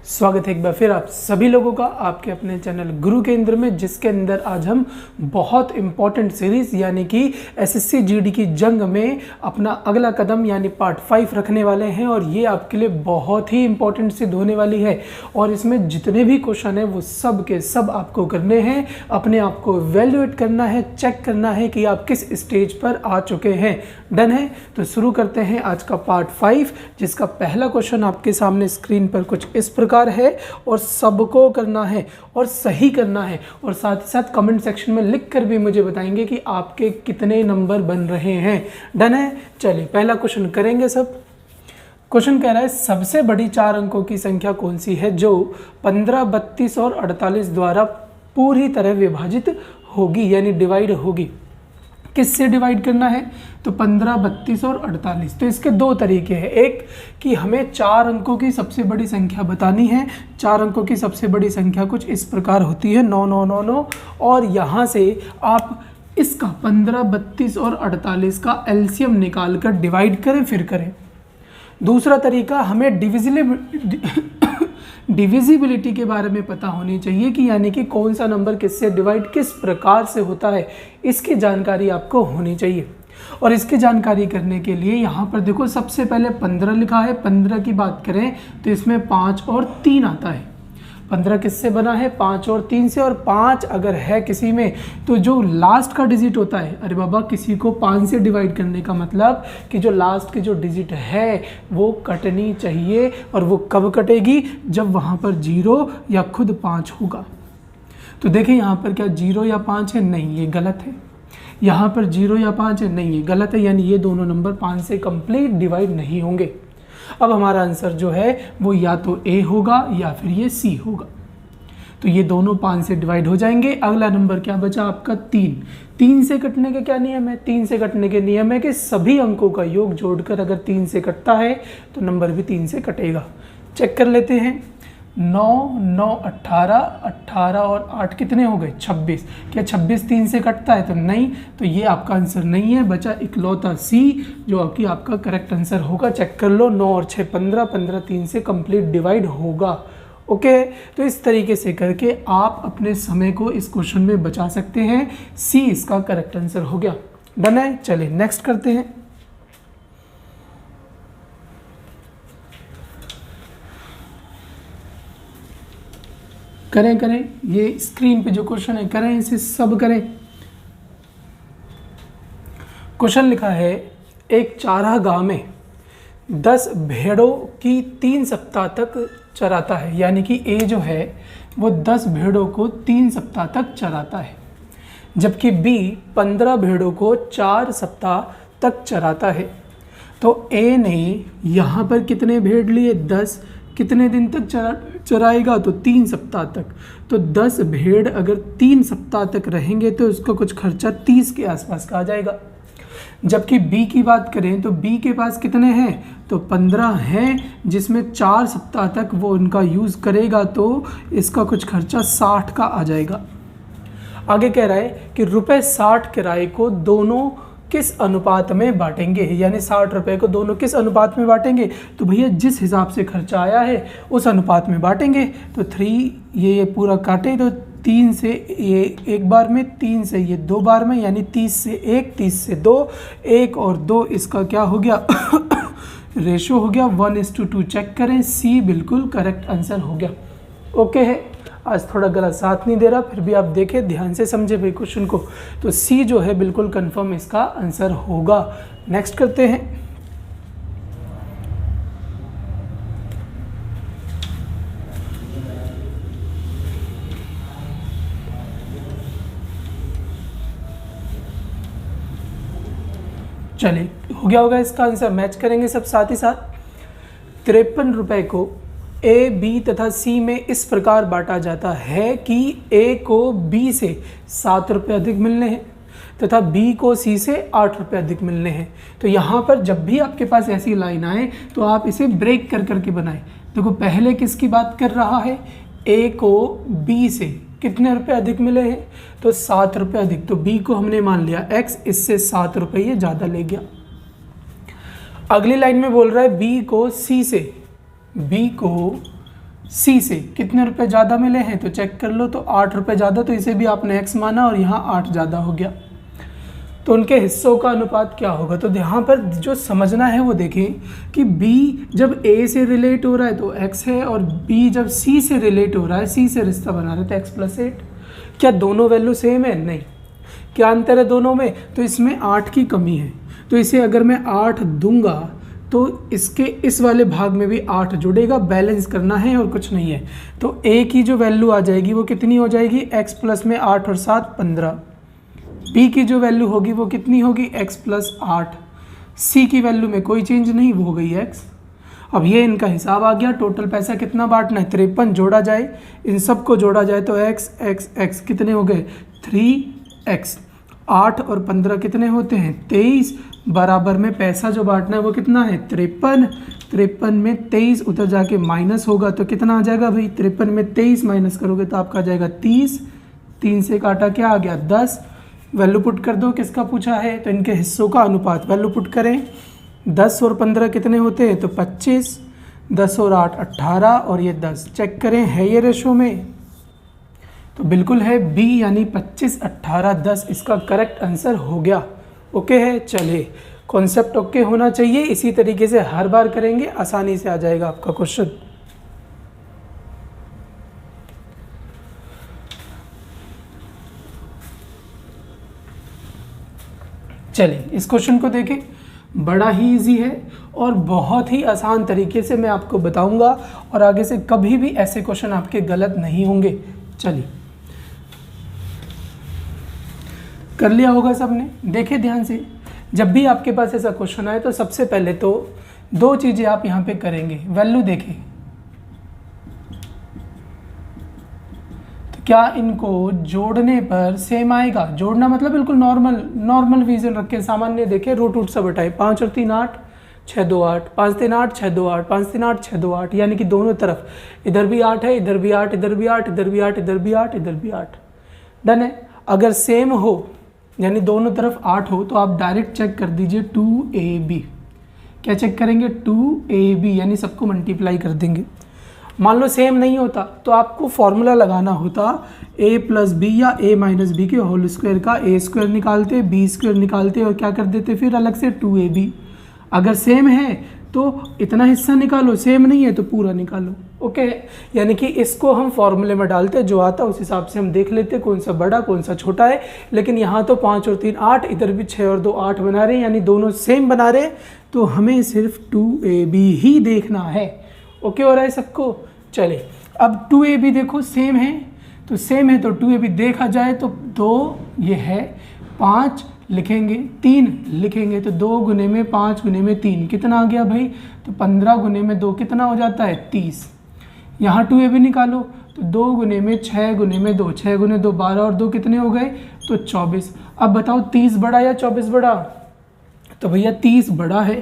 स्वागत है एक बार फिर आप सभी लोगों का आपके अपने चैनल गुरु केंद्र में, जिसके अंदर आज हम बहुत इंपॉर्टेंट सीरीज यानी कि एसएससी जीडी की जंग में अपना अगला कदम यानी पार्ट 5 रखने वाले हैं। और ये आपके लिए बहुत ही इंपॉर्टेंट सिद्ध होने वाली है और इसमें जितने भी क्वेश्चन हैं वो सब के सब आपको करने हैं। अपने आप को इवैल्यूएट करना है, चेक करना है कि आप किस स्टेज पर आ चुके हैं। डन है? तो शुरू करते हैं आज का पार्ट 5, जिसका पहला क्वेश्चन आपके सामने स्क्रीन पर कुछ इस प्रकार है और सबको करना है और सही करना है। और साथ ही साथ कमेंट सेक्शन में लिखकर भी मुझे बताएंगे कि आपके कितने नंबर बन रहे हैं। डन है? चलिए पहला क्वेश्चन करेंगे सब। क्वेश्चन कह रहा है सबसे बड़ी 4 अंकों की संख्या कौन सी है जो 15, 32 और 48 द्वारा पूरी तरह विभाजित होगी यानी डिवाइड होगी। किससे डिवाइड करना है? तो 15, 32 और 48। तो इसके दो तरीके हैं। एक कि हमें 4 अंकों की सबसे बड़ी संख्या बतानी है। 4 अंकों की सबसे बड़ी संख्या कुछ इस प्रकार होती है 9 9 9 9, और यहाँ से आप इसका 15, 32 और 48 का एलसीएम निकाल कर डिवाइड करें फिर करें। दूसरा तरीका, हमें डिविजिबिलिटी के बारे में पता होनी चाहिए कि यानी कि कौन सा नंबर किससे डिवाइड किस प्रकार से होता है, इसकी जानकारी आपको होनी चाहिए। और इसकी जानकारी करने के लिए यहाँ पर देखो सबसे पहले 15 लिखा है। 15 की बात करें तो इसमें 5 और 3 आता है। 15 किससे बना है? 5 और 3 से। और 5 अगर है किसी में तो जो लास्ट का डिजिट होता है, अरे बाबा किसी को 5 से डिवाइड करने का मतलब कि जो लास्ट की जो डिजिट है वो कटनी चाहिए। और वो कब कटेगी? जब वहाँ पर 0 या खुद 5 होगा। तो देखिए यहाँ पर क्या 0 या 5 है? नहीं, ये गलत है। यहाँ पर 0 या 5 है? नहीं, ये गलत है। यानी ये दोनों नंबर 5 से कंप्लीट डिवाइड नहीं होंगे। अब हमारा आंसर जो है वो या तो ए होगा या फिर ये सी होगा। तो ये दोनों 5 से डिवाइड हो जाएंगे। अगला नंबर क्या बचा आपका? 3। 3 से कटने के क्या नियम है? 3 से कटने के नियम है कि सभी अंकों का योग जोड़कर अगर 3 से कटता है तो नंबर भी 3 से कटेगा। चेक कर लेते हैं। 9 9 18, 18 और 8 कितने हो गए? 26। क्या 26 3 से कटता है? तो नहीं, तो ये आपका आंसर नहीं है। बचा इकलौता सी जो कि आपका करेक्ट आंसर होगा। चेक कर लो। 9 और 6 15, 15 3 से कंप्लीट डिवाइड होगा। ओके, तो इस तरीके से करके आप अपने समय को इस क्वेश्चन में बचा सकते हैं। सी इसका करेक्ट आंसर हो गया। डन है? चलिए नेक्स्ट करते हैं। करें ये स्क्रीन पे जो क्वेश्चन है करें, इसे सब करें। क्वेश्चन लिखा है एक चारागाह में 10 भेड़ों की 3 सप्ताह तक चराता है। यानी कि ए जो है वो 10 भेड़ों को 3 सप्ताह तक चराता है, जबकि बी 15 भेड़ों को 4 सप्ताह तक चराता है। तो ए ने यहाँ पर कितने भेड़ लिए? 10। कितने दिन तक चराएगा? तो 3 सप्ताह तक। तो 10 भेड़ अगर 3 सप्ताह तक रहेंगे तो उसका कुछ खर्चा 30 के आसपास का आ जाएगा। जबकि बी की बात करें तो बी के पास कितने हैं? तो 15 हैं, जिसमें 4 सप्ताह तक वो उनका यूज़ करेगा तो इसका कुछ खर्चा 60 का आ जाएगा। आगे कह रहा है कि ₹60 किराए को दोनों किस अनुपात में बांटेंगे, यानी 60 रुपये को दोनों किस अनुपात में बांटेंगे? तो भैया जिस हिसाब से खर्चा आया है उस अनुपात में बांटेंगे। तो 3 ये पूरा काटे तो 3 से ये एक बार में, 3 से ये 2 बार में, यानी 30 से 1, 30 से 2, 1 और 2 इसका क्या हो गया? रेशो हो गया 1:2। चेक करें, सी बिल्कुल करेक्ट आंसर हो गया। ओके है? आज थोड़ा गलत साथ नहीं दे रहा, फिर भी आप देखें ध्यान से समझे भाई क्वेश्चन को। तो सी जो है बिल्कुल कंफर्म इसका आंसर होगा। नेक्स्ट करते हैं। चलिए हो गया होगा इसका आंसर। मैच करेंगे सब साथ ही साथ। 53 रुपये को ए, बी तथा सी में इस प्रकार बांटा जाता है कि ए को बी से 7 रुपये अधिक मिलने हैं तथा बी को सी से 8 रुपये अधिक मिलने हैं। तो यहाँ पर जब भी आपके पास ऐसी लाइन आए तो आप इसे ब्रेक कर करके बनाएं। देखो पहले किसकी बात कर रहा है? ए को बी से कितने रुपए अधिक मिले हैं? तो 7 रुपये अधिक। तो बी को हमने मान लिया x, इससे 7 रुपये ये ज़्यादा ले गया। अगली लाइन में बोल रहा है बी को सी से, बी को सी से कितने रुपए ज़्यादा मिले हैं तो चेक कर लो, तो 8 रुपये ज़्यादा, तो इसे भी आपने x माना और यहाँ 8 ज़्यादा हो गया। तो उनके हिस्सों का अनुपात क्या होगा, तो यहाँ पर जो समझना है वो देखें कि b जब a से रिलेट हो रहा है तो x है, और b जब c से रिलेट हो रहा है, c से रिश्ता बना रहे तो x+8। क्या दोनों वैल्यू सेम है? नहीं। क्या अंतर है दोनों में? तो इसमें 8 की कमी है, तो इसे अगर मैं 8 दूंगा तो इसके इस वाले भाग में भी 8 जुड़ेगा, बैलेंस करना है और कुछ नहीं है। तो a की जो वैल्यू आ जाएगी वो कितनी हो जाएगी, x प्लस में 8 और 7 15। b की जो वैल्यू होगी वो कितनी होगी, x प्लस 8। c की वैल्यू में कोई चेंज नहीं, वो हो गई x। अब ये इनका हिसाब आ गया। टोटल पैसा कितना बांटना है, 53 जोड़ा जाए, इन सबको जोड़ा जाए तो x x x कितने हो गए, 3x। 8 और 15 कितने होते हैं, 23। बराबर में पैसा जो बांटना है वो कितना है, 53। 53 में 23 उधर जाके माइनस होगा तो कितना आ जाएगा भाई, 53 में 23 माइनस करोगे तो आपका आ जाएगा 30। 3 से काटा क्या आ गया, 10। वैल्यू पुट कर दो, किसका पूछा है, तो इनके हिस्सों का अनुपात वैल्यू पुट करें। 10 और 15 कितने होते हैं, तो 25। 10 और 8 18 और ये 10। चेक करें है ये रेशो में, तो बिल्कुल है बी, यानी 25 18 10 इसका करेक्ट आंसर हो गया। ओके है, चलिए कॉन्सेप्ट ओके होना चाहिए। इसी तरीके से हर बार करेंगे, आसानी से आ जाएगा आपका क्वेश्चन। चलिए इस क्वेश्चन को देखें, बड़ा ही इजी है और बहुत ही आसान तरीके से मैं आपको बताऊंगा, और आगे से कभी भी ऐसे क्वेश्चन आपके गलत नहीं होंगे। चलिए कर लिया होगा सबने, देखे ध्यान से। जब भी आपके पास ऐसा क्वेश्चन आए तो सबसे पहले तो 2 चीज़ें आप यहाँ पे करेंगे। वैल्यू देखें तो क्या इनको जोड़ने पर सेम आएगा, जोड़ना मतलब बिल्कुल नॉर्मल विजन रख के सामान्य देखें, रूट रूट सब हटाए, 5 और 3 8 6 2 8, 5 3 8 6 2 8, 5 3 8 6 2 8, यानी कि दोनों तरफ इधर भी 8 है, इधर भी 8, इधर भी 8, इधर भी 8, इधर भी 8, इधर भी 8। डन है। अगर सेम हो यानी दोनों तरफ 8 हो तो आप डायरेक्ट चेक कर दीजिए 2ab। क्या चेक करेंगे, 2ab, यानी सबको मल्टीप्लाई कर देंगे। मान लो सेम नहीं होता तो आपको फॉर्मूला लगाना होता a प्लस बी या a माइनस बी के होल स्क्वायर का a स्क्वायर निकालते, b स्क्वायर निकालते और क्या कर देते फिर अलग से 2ab। अगर सेम है तो इतना हिस्सा निकालो, सेम नहीं है तो पूरा निकालो। ओके, यानी कि इसको हम फॉर्मूले में डालते, जो आता उस हिसाब से हम देख लेते कौन सा बड़ा कौन सा छोटा है। लेकिन यहाँ तो 5 और 3 8, इधर भी 6 और 2 8 बना रहे हैं, यानी दोनों सेम बना रहे हैं, तो हमें सिर्फ 2ab ही देखना है। ओके हो रहा है सबको। चलिए अब 2ab देखो सेम है, तो सेम है तो 2ab देखा जाए तो 2 ये है, 5 लिखेंगे, 3 लिखेंगे, तो 2 गुने में 5 गुने में 3 कितना आ गया भाई, तो 15 गुने में 2 कितना हो जाता है 30। यहाँ 2ab निकालो तो 2 गुने में 6 गुने में 2, 6 गुने 2 12 और 2 कितने हो गए, तो 24। अब बताओ 30 बड़ा या 24 बड़ा, तो भैया 30 बड़ा है।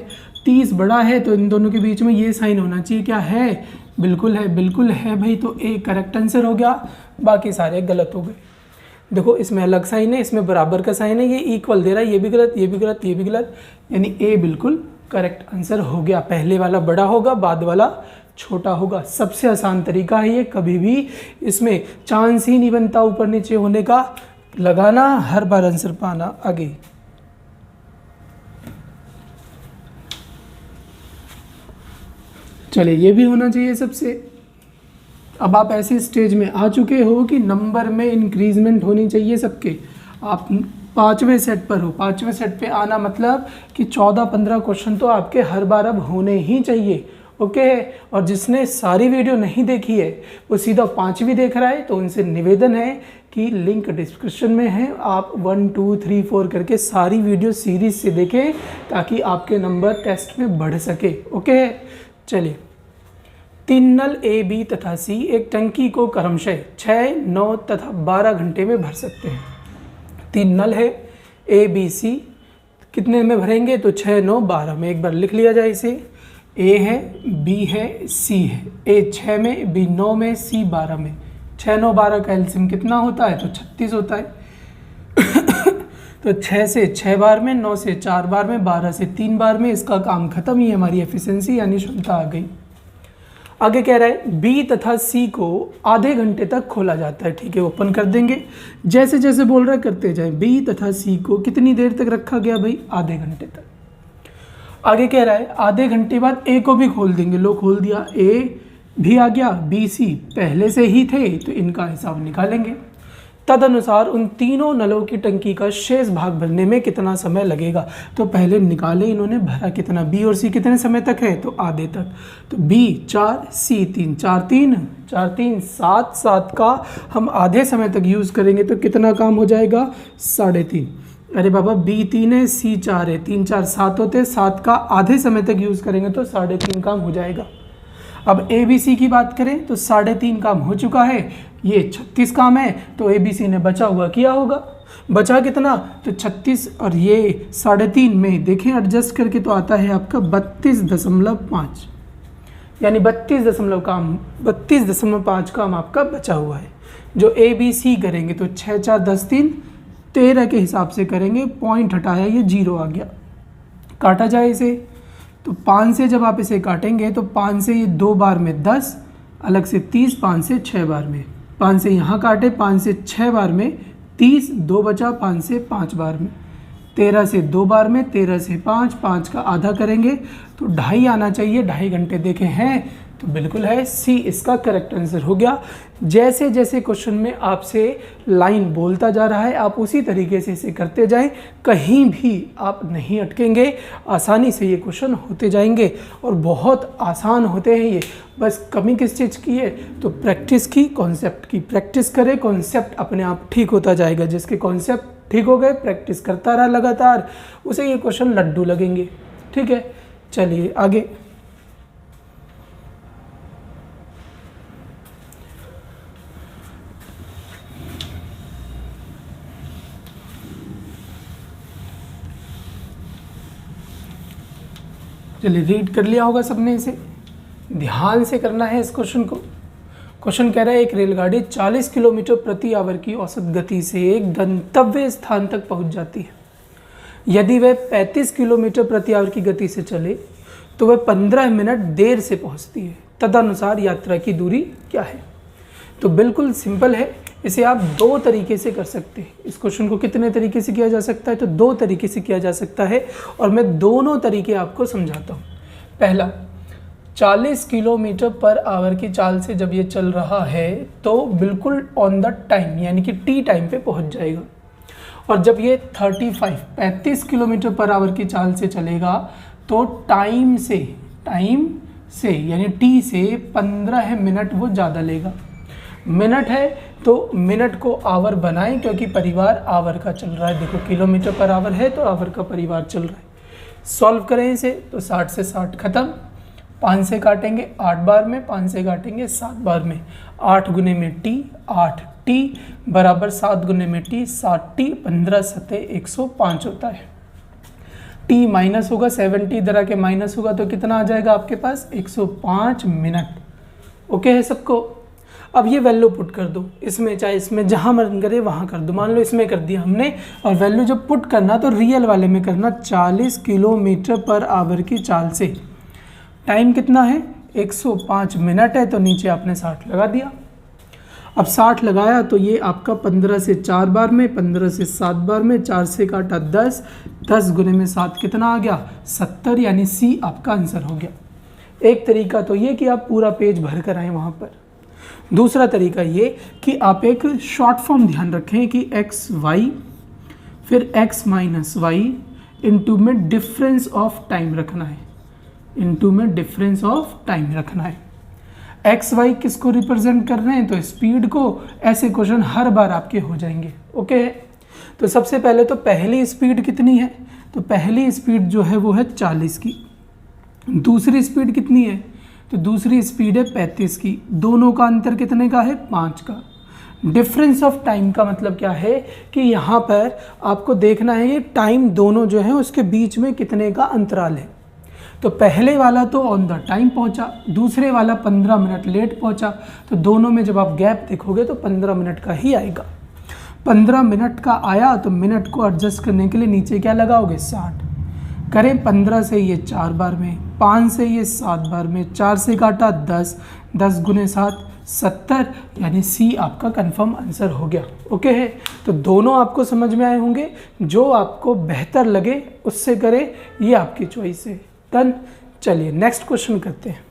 30 बड़ा है तो इन दोनों के बीच में ये साइन होना चाहिए, क्या है, बिल्कुल है, बिल्कुल है भाई, तो ए करेक्ट आंसर हो गया, बाकी सारे गलत हो गए। देखो इसमें अलग साइन है, इसमें बराबर का साइन है, ये इक्वल दे रहा है, ये भी गलत, ये भी गलत, ये भी गलत, यानी ए बिल्कुल करेक्ट आंसर हो गया। पहले वाला बड़ा होगा, बाद वाला छोटा होगा। सबसे आसान तरीका है ये, कभी भी इसमें चांस ही नहीं बनता ऊपर नीचे होने का, लगाना हर बार आंसर पाना। आगे चलिए ये भी होना चाहिए सबसे। अब आप ऐसे स्टेज में आ चुके हो कि नंबर में इंक्रीजमेंट होनी चाहिए सबके। आप 5वें सेट पर हो, 5वें सेट पे आना मतलब कि 14-15 क्वेश्चन तो आपके हर बार अब होने ही चाहिए। ओके, और जिसने सारी वीडियो नहीं देखी है वो सीधा 5वीं देख रहा है, तो उनसे निवेदन है कि लिंक डिस्क्रिप्शन में है, आप 1 2 3 4 करके सारी वीडियो सीरीज से देखें ताकि आपके नंबर टेस्ट में बढ़ सके। ओके, चलिए 3 नल ए बी तथा सी एक टंकी को क्रमशः 6 9 तथा 12 घंटे में भर सकते हैं। 3 नल है ए बी सी, कितने में भरेंगे, तो 6 9 12 में। एक बार लिख लिया जाए इसे, ए है, बी है, सी है। ए 6 में, बी 9 में, सी 12 में। 6 9 12 का एलसीएम कितना होता है, तो 36 होता है। तो 6 से 6 बार में, 9 से 4 बार में, 12 से 3 बार में, इसका काम खत्म ही, हमारी एफिशिएंसी यानी क्षमता आ गई। आगे कह रहा है बी तथा सी को आधे घंटे तक खोला जाता है। ठीक है, ओपन कर देंगे। जैसे जैसे बोल रहा है करते जाए। बी तथा सी को कितनी देर तक रखा गया भाई? आधे घंटे तक। आगे कह रहा है आधे घंटे बाद ए को भी खोल देंगे। लो खोल दिया, ए भी आ गया, बी सी पहले से ही थे तो इनका हिसाब निकालेंगे। तदनुसार उन तीनों नलों की टंकी का शेष भाग भरने में कितना समय लगेगा? तो पहले निकाले इन्होंने, भरा कितना? बी और सी कितने समय तक है? तो आधे तक। तो बी 4, सी 3, 4 3 7, 7 का हम आधे समय तक यूज़ करेंगे तो कितना काम हो जाएगा? 3.5। अरे बाबा बी 3 है, सी 4 है, 3 4 7 होते, 7 का आधे समय तक यूज़ करेंगे तो 3.5 काम हो जाएगा। अब ए बी सी की बात करें तो 3.5 काम हो चुका है, ये 36 काम है, तो ए बी सी ने बचा हुआ किया होगा। बचा कितना? तो 36 और ये 3.5 में देखें एडजस्ट करके तो आता है आपका 32.5, यानी 32.5 काम आपका बचा हुआ है। जो ए बी सी करेंगे तो 6 4 10 3 13 के हिसाब से करेंगे। पॉइंट हटाया, ये 0 आ गया। काटा जाए इसे तो 5 से जब आप इसे काटेंगे तो 5 से ये 2 बार में 10, अलग से 30, 5 से 6 बार में, 5 से यहाँ काटे, 5 से 6 बार में 30, 2 बचा, 5 से 5 बार में, 13 से 2 बार में, 13 से 5, 5 का आधा करेंगे तो 2.5 आना चाहिए। 2.5 घंटे देखे हैं तो बिल्कुल है, सी इसका करेक्ट आंसर हो गया। जैसे जैसे क्वेश्चन में आपसे लाइन बोलता जा रहा है आप उसी तरीके से इसे करते जाएं, कहीं भी आप नहीं अटकेंगे, आसानी से ये क्वेश्चन होते जाएंगे और बहुत आसान होते हैं ये। बस कमी किस चीज़ की है? तो प्रैक्टिस की, कॉन्सेप्ट की। प्रैक्टिस करें, कॉन्सेप्ट अपने आप ठीक होता जाएगा। जिसके कॉन्सेप्ट ठीक हो गए, प्रैक्टिस करता रहा लगातार, उसे ये क्वेश्चन लड्डू लगेंगे। ठीक है, चलिए आगे। चलिए, रीड कर लिया होगा सबने, इसे ध्यान से करना है इस क्वेश्चन को। क्वेश्चन कह रहा है एक रेलगाड़ी 40 किलोमीटर प्रति आवर की औसत गति से एक गंतव्य स्थान तक पहुंच जाती है। यदि वह 35 किलोमीटर प्रति आवर की गति से चले तो वह 15 मिनट देर से पहुंचती है। तदनुसार यात्रा की दूरी क्या है? तो बिल्कुल सिंपल है, इसे आप 2 तरीके से कर सकते हैं। इस क्वेश्चन को कितने तरीके से किया जा सकता है? तो 2 तरीके से किया जा सकता है और मैं दोनों तरीके आपको समझाता हूँ। पहला, 40 किलोमीटर पर आवर की चाल से जब ये चल रहा है तो बिल्कुल ऑन द टाइम, यानी कि टी टाइम पे पहुँच जाएगा। और जब ये 35 किलोमीटर पर आवर की चाल से चलेगा तो टाइम से यानी टी से 15 मिनट वो ज़्यादा लेगा। मिनट है तो मिनट को आवर बनाएं, क्योंकि परिवार आवर का चल रहा है। देखो किलोमीटर पर आवर है तो आवर का परिवार चल रहा है। सॉल्व करें इसे तो 60 से 60 खत्म, 5 से काटेंगे 8 बार में, 5 से काटेंगे 7 बार में, 8 गुने में टी, 8 टी बराबर 7 गुने में टी, 7 टी, 15 सते 105 होता है। टी माइनस होगा, 70 इधर आके माइनस होगा तो कितना आ जाएगा आपके पास? 105 मिनट। ओके है सबको? अब ये वैल्यू पुट कर दो इसमें, चाहे इसमें जहाँ मन करे वहाँ कर दो। मान लो इसमें कर दिया हमने, और वैल्यू जब पुट करना तो रियल वाले में करना। 40 किलोमीटर पर आवर की चाल से टाइम कितना है? 105 मिनट है, तो नीचे आपने 60 लगा दिया। अब 60 लगाया तो ये आपका 15 से 4 बार में, 15 से 7 बार में, 4 से काटा 10, 10 गुने में 7 कितना आ गया? 70, यानी सी आपका आंसर हो गया। एक तरीका तो ये कि आप पूरा पेज भर कर आएँ वहाँ पर। दूसरा तरीका ये कि आप एक शॉर्ट फॉर्म ध्यान रखें कि एक्स वाई फिर एक्स माइनस वाई इंटू में डिफरेंस ऑफ टाइम रखना है, इंटू में डिफरेंस ऑफ टाइम रखना है। एक्स वाई किसको रिप्रेजेंट कर रहे हैं? तो स्पीड को। ऐसे क्वेश्चन हर बार आपके हो जाएंगे। ओके, तो सबसे पहले तो पहली स्पीड कितनी है? तो पहली स्पीड जो है वो है 40 की। दूसरी स्पीड कितनी है? तो दूसरी स्पीड है 35 की। दोनों का अंतर कितने का है? 5 का। डिफरेंस ऑफ टाइम का मतलब क्या है कि यहाँ पर आपको देखना है कि टाइम दोनों जो है उसके बीच में कितने का अंतराल है। तो पहले वाला तो ऑन द टाइम पहुँचा, दूसरे वाला 15 मिनट लेट पहुँचा, तो दोनों में जब आप गैप देखोगे तो 15 मिनट का ही आएगा। 15 मिनट का आया तो मिनट को एडजस्ट करने के लिए नीचे क्या लगाओगे? 60। करें 15 से ये 4 बार में, 5 से ये 7 बार में, 4 से काटा 10, 10 गुने 7 70, यानी सी आपका कंफर्म आंसर हो गया। ओके है, तो दोनों आपको समझ में आए होंगे, जो आपको बेहतर लगे उससे करें, ये आपकी चॉइस है। डन। चलिए नेक्स्ट क्वेश्चन करते हैं।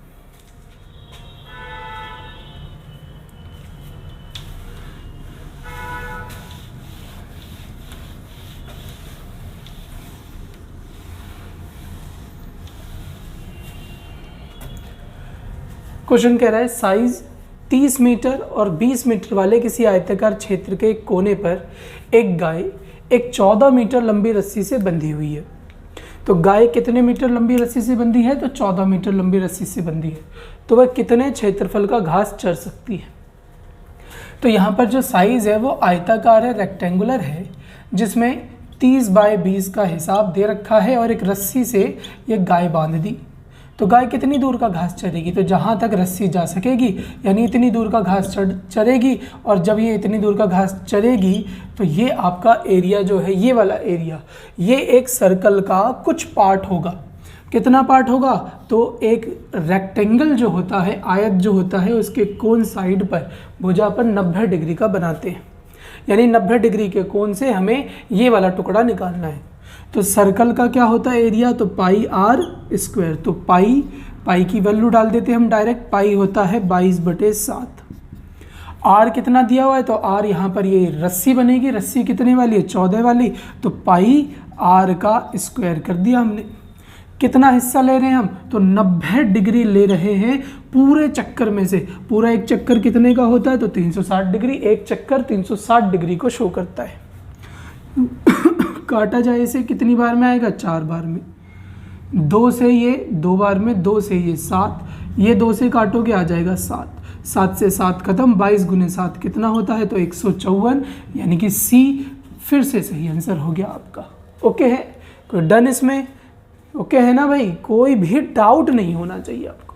क्वेश्चन कह रहा है साइज 30 मीटर और 20 मीटर वाले किसी आयताकार क्षेत्र के एक कोने पर एक गाय एक 14 मीटर लंबी रस्सी से बंधी हुई है। तो गाय कितने मीटर लंबी रस्सी से बंधी है? तो 14 मीटर लंबी रस्सी से बंधी है। तो वह कितने क्षेत्रफल का घास चर सकती है? तो यहाँ पर जो साइज़ है वो आयताकार है, रेक्टेंगुलर है, जिसमें 30 बाय 20 का हिसाब दे रखा है और एक रस्सी से ये गाय बांध दी। तो गाय कितनी दूर का घास चरेगी? तो जहाँ तक रस्सी जा सकेगी, यानी इतनी दूर का घास चरेगी। और जब ये इतनी दूर का घास चरेगी तो ये आपका एरिया जो है, ये वाला एरिया, ये एक सर्कल का कुछ पार्ट होगा। कितना पार्ट होगा? तो एक रेक्टेंगल जो होता है, आयत जो होता है, उसके कोन साइड पर भुजा पर 90 डिग्री का बनाते हैं। यानी 90 डिग्री के कोन से हमें ये वाला टुकड़ा निकालना है। तो सर्कल का क्या होता है एरिया? तो पाई आर स्क्वायर। तो पाई की वैल्यू डाल देते हैं हम डायरेक्ट। पाई होता है 22/7। आर कितना दिया हुआ है? तो आर यहाँ पर ये रस्सी बनेगी। रस्सी कितने वाली है? 14 वाली। तो पाई आर का स्क्वायर कर दिया हमने। कितना हिस्सा ले रहे हैं हम? तो 90 डिग्री ले रहे हैं पूरे चक्कर में से। पूरा एक चक्कर कितने का होता है? तो 360 डिग्री। एक चक्कर 360 डिग्री को शो करता है। काटा जाए इसे कितनी बार में आएगा? 4 बार में। 2 से ये 2 बार में, 2 से ये 7, ये 2 से काटोगे आ जाएगा 7, 7 से 7 खत्म। 22 गुने 7 कितना होता है? तो 154, यानी कि सी फिर से सही आंसर हो गया आपका। ओके है, कोई डन इसमें? ओके है ना भाई? कोई भी डाउट नहीं होना चाहिए आपको।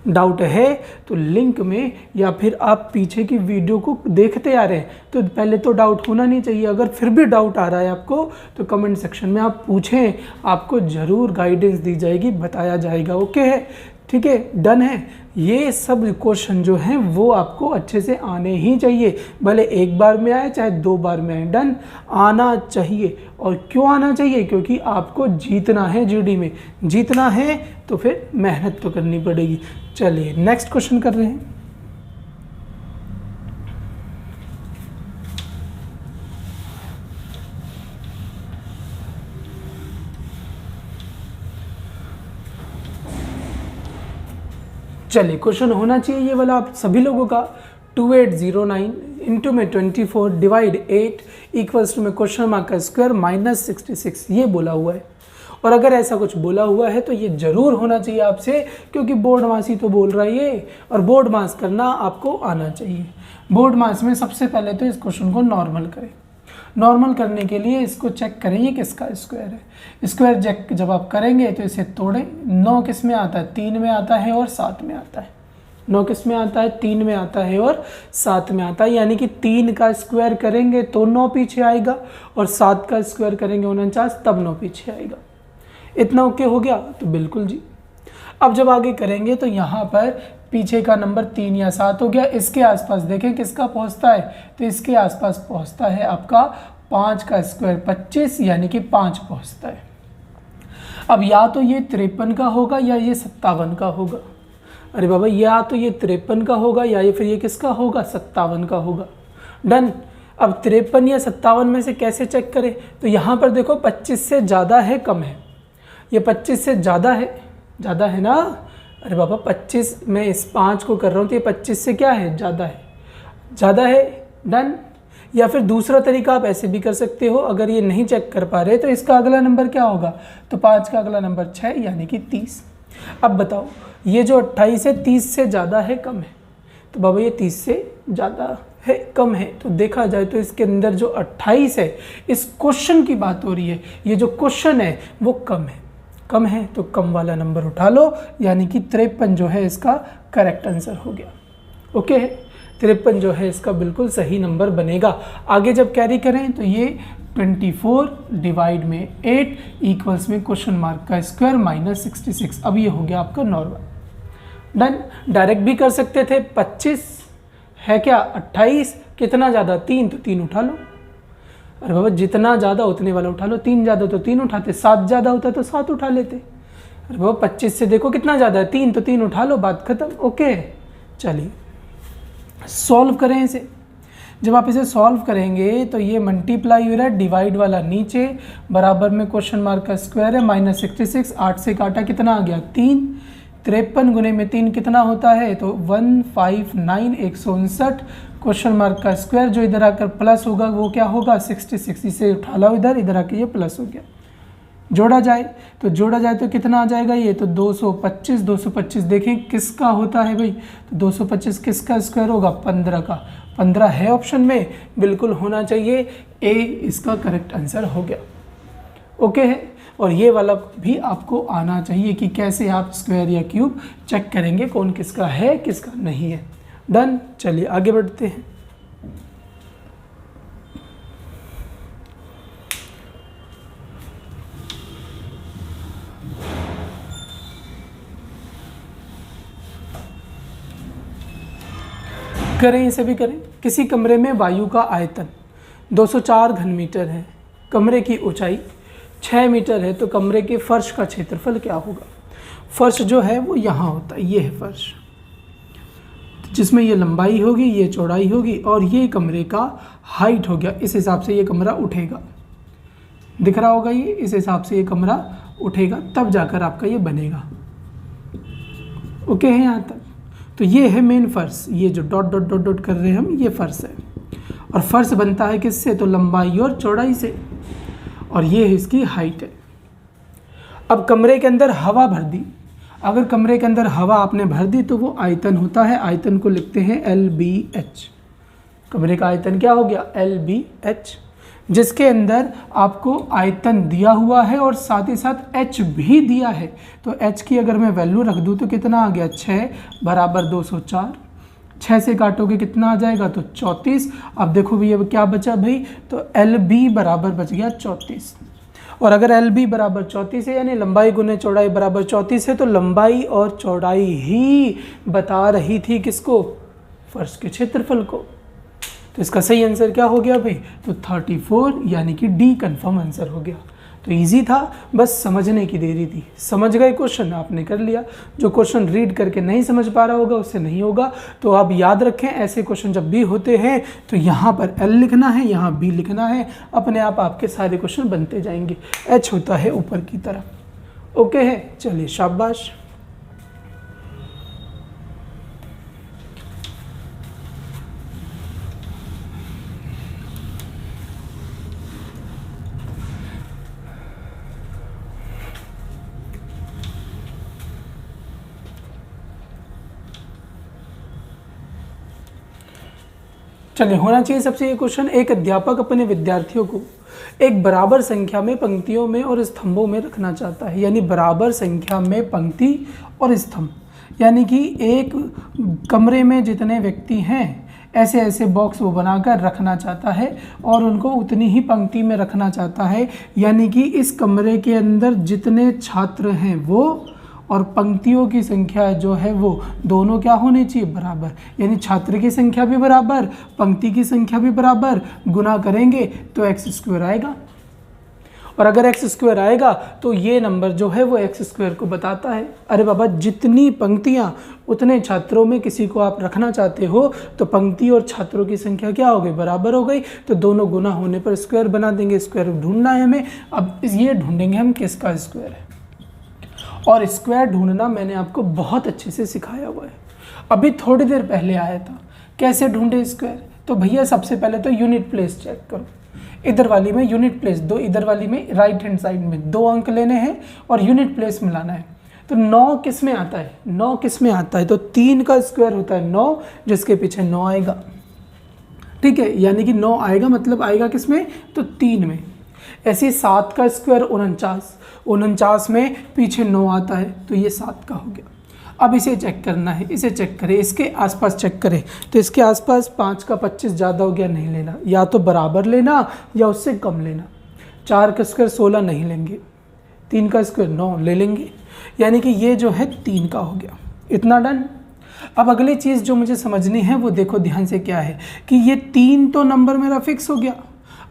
डाउट है तो लिंक में या फिर आप पीछे की वीडियो को देखते आ रहे हैं तो पहले तो डाउट होना नहीं चाहिए। अगर फिर भी डाउट आ रहा है आपको तो कमेंट सेक्शन में आप पूछें, आपको ज़रूर गाइडेंस दी जाएगी, बताया जाएगा। ओके है, ठीक है, डन है। ये सब क्वेश्चन जो हैं वो आपको अच्छे से आने ही चाहिए, भले एक बार में आए चाहे 2 बार में आए। डन, आना चाहिए। और क्यों आना चाहिए? क्योंकि आपको जीतना है, जीडी में जीतना है तो फिर मेहनत तो करनी पड़ेगी। चलिए नेक्स्ट क्वेश्चन कर रहे हैं। चलिए क्वेश्चन होना चाहिए ये वाला आप सभी लोगों का। 2809 इंटू में 24 डिवाइड 8 इक्वल्स टू में क्वेश्चन मार्क का स्क्वायर -66, ये बोला हुआ है। और अगर ऐसा कुछ बोला हुआ है तो ये जरूर होना चाहिए आपसे, क्योंकि बोर्ड मास ही तो बोल रहा है ये, और बोर्ड मास करना आपको आना चाहिए। बोर्ड मास में सबसे पहले तो इस क्वेश्चन को नॉर्मल करें। नॉर्मल करने के लिए इसको चेक करें ये किसका स्क्वायर है। स्क्वायर चेक जब आप करेंगे तो इसे तोड़ें। 9 किस में आता है? 3 में आता है और 7 में आता है। 9 किस में आता है? 3 में आता है और 7 में आता है। यानी कि 3 का स्क्वायर करेंगे तो 9 पीछे आएगा, और 7 का स्क्वायर करेंगे 49, तब 9 पीछे आएगा। इतना ओके हो गया? तो बिल्कुल जी। अब जब आगे करेंगे तो यहाँ पर पीछे का नंबर 3 या 7 हो गया। इसके आसपास देखें किसका पहुँचता है? तो इसके आसपास पहुँचता है आपका 5 का स्क्वायर 25, यानी कि 5 पहुँचता है। अब या तो ये 53 का होगा या ये 57 का होगा। अरे बाबा, या तो ये 53 का होगा या फिर ये किसका होगा? 57 का होगा। डन। अब 53 या 57 में से कैसे चेक करें? तो यहाँ पर देखो 25 से ज़्यादा है कम है? ये 25 से ज़्यादा है ना? अरे बाबा 25 में इस 5 को कर रहा हूँ तो ये 25 से क्या है? ज़्यादा है। डन। या फिर दूसरा तरीका आप ऐसे भी कर सकते हो, अगर ये नहीं चेक कर पा रहे तो इसका अगला नंबर क्या होगा? तो 5 का अगला नंबर 6, यानी कि 30। अब बताओ ये जो 28 है 30 से ज़्यादा है कम है? तो बाबा ये 30 से ज़्यादा है कम है। तो देखा जाए तो इसके अंदर जो 28 है, इस क्वेश्चन की बात हो रही है, ये जो क्वेश्चन है वो कम है तो कम वाला नंबर उठा लो, यानी कि 53 जो है इसका करेक्ट आंसर हो गया। ओके है, 53 जो है इसका बिल्कुल सही नंबर बनेगा। आगे जब कैरी करें तो ये 24 डिवाइड में 8 इक्वल्स में क्वेश्चन मार्क का स्क्वायर माइनस 66। अब ये हो गया आपका नॉर्मल। डन। डायरेक्ट भी कर सकते थे, 25 है क्या 28, कितना ज़्यादा 3, तो 3 उठा लो। अरे बाबा जितना ज़्यादा उतने वाला उठा लो, 3 ज़्यादा तो 3 उठाते, 7 ज़्यादा होता तो 7 उठा लेते। अरे बाबा 25 से देखो कितना ज़्यादा है 3, तो 3 उठा लो, बात खत्म। ओके चलिए सॉल्व करें इसे। जब आप इसे सॉल्व करेंगे तो ये मल्टीप्लाई हो रहा है, डिवाइड वाला नीचे, बराबर में क्वेश्चन मार्क का स्क्वायर है माइनस 66। 8 से काटा कितना आ गया 3, 53 गुने में 3 कितना होता है, तो 159, 159। क्वेश्चन मार्क का स्क्वायर जो इधर आकर प्लस होगा वो क्या होगा 66। इसे उठा लो इधर आके ये प्लस हो गया। जोड़ा जाए तो कितना आ जाएगा ये, तो 225। 225 देखें किसका होता है भाई, तो 225 किसका स्क्वायर होगा 15 का। 15 है ऑप्शन में, बिल्कुल होना चाहिए, ए इसका करेक्ट आंसर हो गया। ओके है। और ये वाला भी आपको आना चाहिए कि कैसे आप स्क्वायर या क्यूब चेक करेंगे कौन किसका है किसका नहीं है। डन। चलिए आगे बढ़ते हैं। करें इसे भी करें। किसी कमरे में वायु का आयतन 204 घन मीटर है, कमरे की ऊंचाई 6 मीटर है, तो कमरे के फर्श का क्षेत्रफल क्या होगा। फर्श जो है वो यहाँ होता है, ये है फर्श, जिसमें ये लंबाई होगी, ये चौड़ाई होगी और ये कमरे का हाइट हो गया। इस हिसाब से ये कमरा उठेगा, दिख रहा होगा ये, इस हिसाब से ये कमरा उठेगा, तब जाकर आपका ये बनेगा। ओके है यहाँ तक। तो ये है मेन फर्श, ये जो डॉट डॉट डॉट डॉट कर रहे हैं हम, ये फर्श है। और फर्श बनता है किससे, तो लंबाई और चौड़ाई से, और ये है इसकी हाइट है। अब कमरे के अंदर हवा भर दी, अगर कमरे के अंदर हवा आपने भर दी तो वो आयतन होता है, आयतन को लिखते हैं LBH। कमरे का आयतन क्या हो गया LBH, जिसके अंदर आपको आयतन दिया हुआ है और साथ ही साथ H भी दिया है। तो H की अगर मैं वैल्यू रख दूँ तो कितना आ गया 6 बराबर 204। 6 से काटोगे कितना आ जाएगा, तो 34। अब देखो भैया अब क्या बचा भाई, तो LB बराबर बच गया 34। और अगर LB बराबर 34 है यानी लंबाई गुने चौड़ाई बराबर 34 है, तो लंबाई और चौड़ाई ही बता रही थी किसको, फर्श के क्षेत्रफल को। तो इसका सही आंसर क्या हो गया भाई, तो 34 यानी कि डी कंफर्म आंसर हो गया। तो इजी था, बस समझने की देरी थी। समझ गए क्वेश्चन, आपने कर लिया। जो क्वेश्चन रीड करके नहीं समझ पा रहा होगा उससे नहीं होगा। तो आप याद रखें, ऐसे क्वेश्चन जब भी होते हैं तो यहाँ पर L लिखना है, यहाँ B लिखना है, अपने आप आपके सारे क्वेश्चन बनते जाएंगे। H होता है ऊपर की तरफ। ओके है, चलिए शाबाश। चलिए होना चाहिए सबसे ये क्वेश्चन, एक अध्यापक अपने विद्यार्थियों को एक बराबर संख्या में पंक्तियों में और स्तंभों में रखना चाहता है। यानी बराबर संख्या में पंक्ति और स्तंभ, यानी कि एक कमरे में जितने व्यक्ति हैं ऐसे ऐसे बॉक्स वो बनाकर रखना चाहता है और उनको उतनी ही पंक्ति में रखना चाहता है। यानी कि इस कमरे के अंदर जितने छात्र हैं वो और पंक्तियों की संख्या जो है वो दोनों क्या होनी चाहिए, बराबर। यानी छात्र की संख्या भी बराबर, पंक्ति की संख्या भी बराबर, गुना करेंगे तो x² आएगा। और अगर x² आएगा तो ये नंबर जो है वो x² को बताता है। अरे बाबा जितनी पंक्तियाँ उतने छात्रों में किसी को आप रखना चाहते हो तो पंक्ति और छात्रों की संख्या क्या हो गई, बराबर हो गई। तो दोनों गुना होने पर स्क्वायर बना देंगे। स्क्वायर ढूंढना है हमें, अब ये ढूंढेंगे हम किसका स्क्वायर है। और स्क्वायर ढूंढना मैंने आपको बहुत अच्छे से सिखाया हुआ है, अभी थोड़ी देर पहले आया था। कैसे ढूंढे स्क्वायर, तो भैया सबसे पहले तो यूनिट प्लेस चेक करो। इधर वाली में यूनिट प्लेस दो, इधर वाली में राइट हैंड साइड में 2 अंक लेने हैं और यूनिट प्लेस मिलाना है। तो 9 किस में आता है, 9 किस में आता है, तो 3 का स्क्वायर होता है 9, जिसके पीछे 9 आएगा। ठीक है, यानी कि 9 आएगा, मतलब आएगा किस में, तो 3 में। ऐसे 7 का स्क्वायर 49, 49 में पीछे 9 आता है तो ये 7 का हो गया। अब इसे चेक करना है, इसे चेक करें, इसके आसपास चेक करें। तो इसके आसपास 5 का 25 ज़्यादा हो गया, नहीं लेना, या तो बराबर लेना या उससे कम लेना। 4 का स्क्वायर 16 नहीं लेंगे, 3 का स्क्वायर 9 ले लेंगे, यानी कि ये जो है 3 का हो गया। इतना डन। अब अगली चीज़ जो मुझे समझनी है वो देखो ध्यान से क्या है कि ये 3 तो नंबर मेरा फिक्स हो गया।